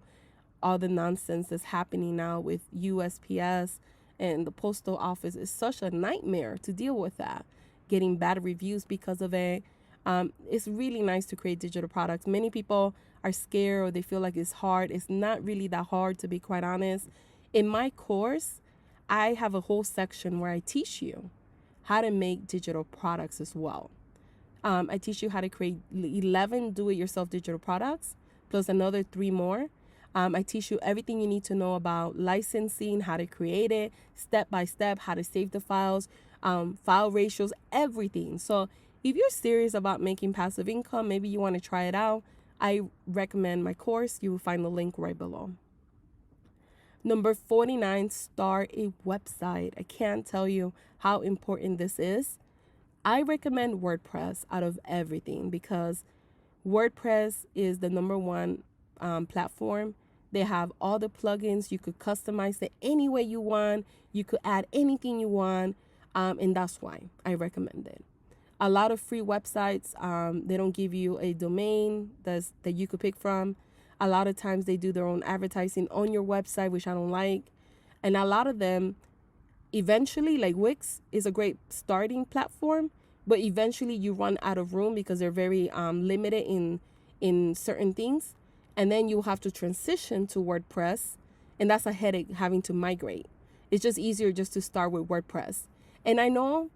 all the nonsense that's happening now with USPS and the postal office. Is such a nightmare to deal with that, getting bad reviews because of it. It's really nice to create digital products. Many people are scared or they feel like it's hard. It's not really that hard, to be quite honest. In my course, I have a whole section where I teach you how to make digital products as well. I teach you how to create 11 do-it-yourself digital products, plus another 3 more. I teach you everything you need to know about licensing, how to create it, step by step, how to save the files, file ratios, everything. So if you're serious about making passive income, maybe you want to try it out, I recommend my course. You will find the link right below. Number 49, start a website. I can't tell you how important this is. I recommend WordPress out of everything because WordPress is the number one platform. They have all the plugins. You could customize it any way you want. You could add anything you want. And that's why I recommend it. A lot of free websites, they don't give you a domain that you could pick from. A lot of times they do their own advertising on your website, which I don't like. And a lot of them, eventually, like Wix is a great starting platform, but eventually you run out of room because they're very limited in certain things. And then you have to transition to WordPress. And that's a headache having to migrate. It's just easier just to start with WordPress. And I know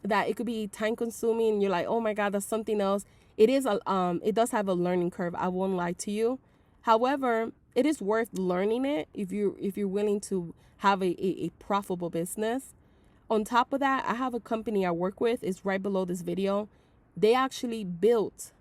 that it could be time consuming and you're like, oh my God, that's something else. It is it does have a learning curve. I won't lie to you. However, it is worth learning it if you're willing to have a profitable business. On top of that, I have a company I work with. It's right below this video. They actually built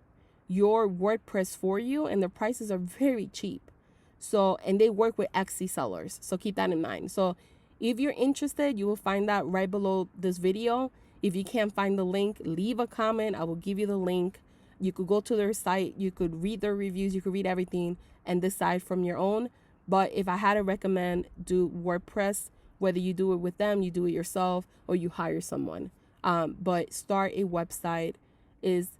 your WordPress for you and the prices are very cheap. So, and they work with Etsy sellers. So keep that in mind. So if you're interested, you will find that right below this video. If you can't find the link, leave a comment. I will give you the link. You could go to their site. You could read their reviews. You could read everything and decide from your own. But if I had to recommend, do WordPress, whether you do it with them, you do it yourself, or you hire someone. But start a website is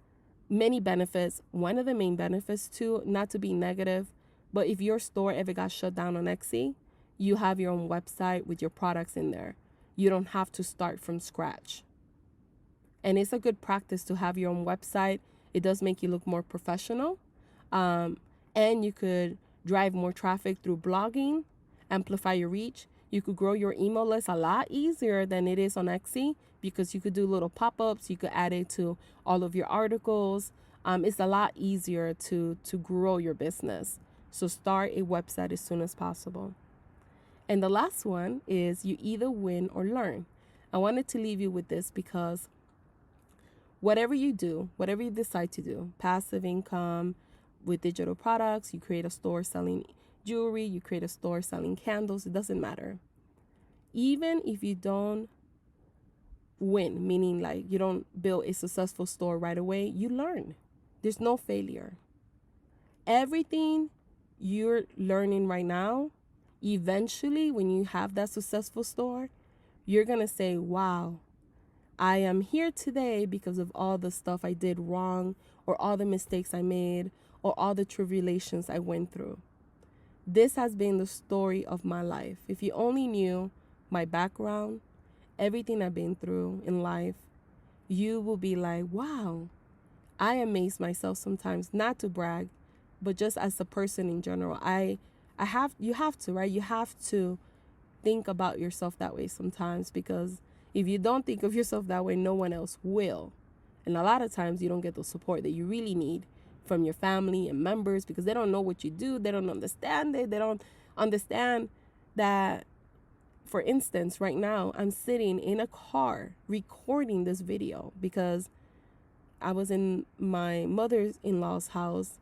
many benefits. One of the main benefits too, not to be negative, but if your store ever got shut down on Etsy, you have your own website with your products in there. You don't have to start from scratch. And it's a good practice to have your own website. It does make you look more professional. And you could drive more traffic through blogging, amplify your reach. You could grow your email list a lot easier than it is on Etsy because you could do little pop-ups. You could add it to all of your articles. It's a lot easier to grow your business. So start a website as soon as possible. And the last one is you either win or learn. I wanted to leave you with this because whatever you do, whatever you decide to do, passive income with digital products, you create a store selling jewelry, you create a store selling candles, it doesn't matter. Even if you don't win, meaning like you don't build a successful store right away, you learn. There's no failure. Everything you're learning right now, eventually when you have that successful store, you're going to say, wow, I am here today because of all the stuff I did wrong or all the mistakes I made or all the tribulations I went through. This has been the story of my life. If you only knew my background, everything I've been through in life, you will be like, wow, I amaze myself sometimes, not to brag, but just as a person in general. You have to, right? You have to think about yourself that way sometimes, because if you don't think of yourself that way, no one else will. And a lot of times you don't get the support that you really need from your family and members because they don't know what you do. They don't understand it. They don't understand that, for instance, right now I'm sitting in a car recording this video because I was in my mother-in-law's house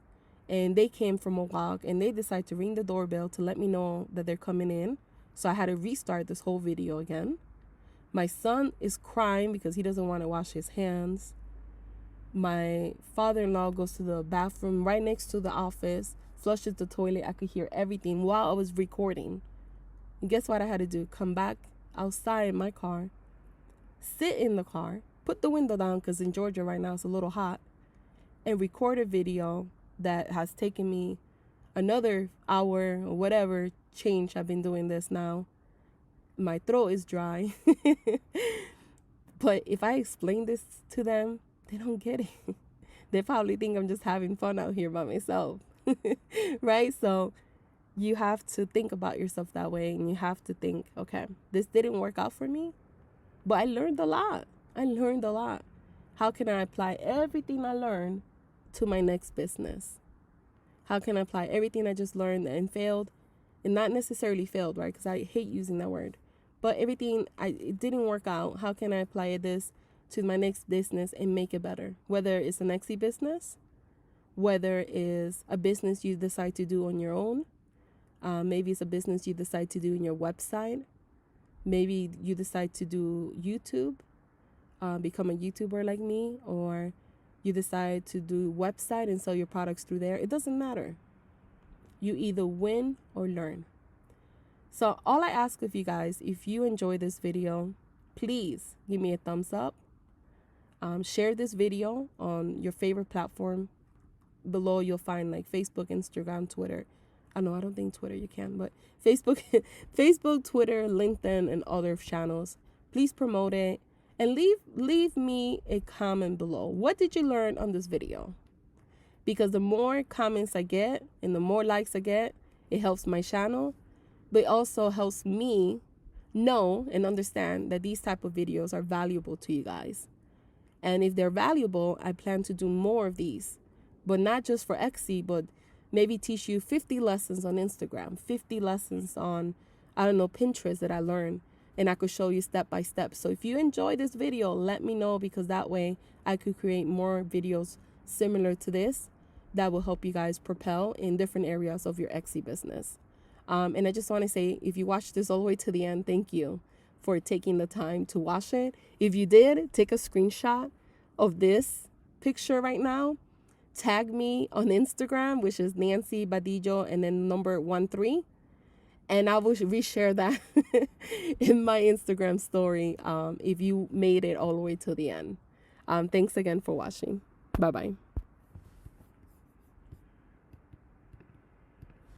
and they came from a walk and they decided to ring the doorbell to let me know that they're coming in. So I had to restart this whole video again. My son is crying because he doesn't want to wash his hands. My father-in-law goes to the bathroom right next to the office, flushes the toilet. I could hear everything while I was recording. And guess what I had to do? Come back outside my car, sit in the car, put the window down because in Georgia right now it's a little hot, and record a video that has taken me another hour or whatever change. I've been doing this now. My throat is dry. But if I explain this to them, they don't get it. They probably think I'm just having fun out here by myself. Right? So you have to think about yourself that way, and you have to think, okay, this didn't work out for me, but I learned a lot. How can I apply everything I learned to my next business? How can I apply everything I just learned and failed, and not necessarily failed, right? Because I hate using that word, but everything it didn't work out. How can I apply this to my next business and make it better? Whether it's an Etsy business, whether it's a business you decide to do on your own, Maybe it's a business you decide to do in your website. Maybe you decide to do YouTube, become a YouTuber like me, or you decide to do website and sell your products through there. It doesn't matter. You either win or learn. So all I ask of you guys, if you enjoy this video, please give me a thumbs up. Share this video on your favorite platform. Below you'll find like Facebook, Instagram, Twitter. I don't think Twitter you can, but Facebook, Twitter, LinkedIn, and other channels. Please promote it and leave me a comment below. What did you learn on this video? Because the more comments I get and the more likes I get, it helps my channel, but it also helps me know and understand that these type of videos are valuable to you guys. And if they're valuable, I plan to do more of these, but not just for Etsy, but maybe teach you 50 lessons on Instagram, 50 lessons on, Pinterest that I learned, and I could show you step by step. So if you enjoy this video, let me know, because that way I could create more videos similar to this that will help you guys propel in different areas of your Etsy business. And I just want to say, if you watched this all the way to the end, thank you for taking the time to watch it. If you did, take a screenshot of this picture right now. Tag me on Instagram, which is Nancy Badillo, and then number 13. And I will reshare that in my Instagram story if you made it all the way to the end. Thanks again for watching. Bye-bye.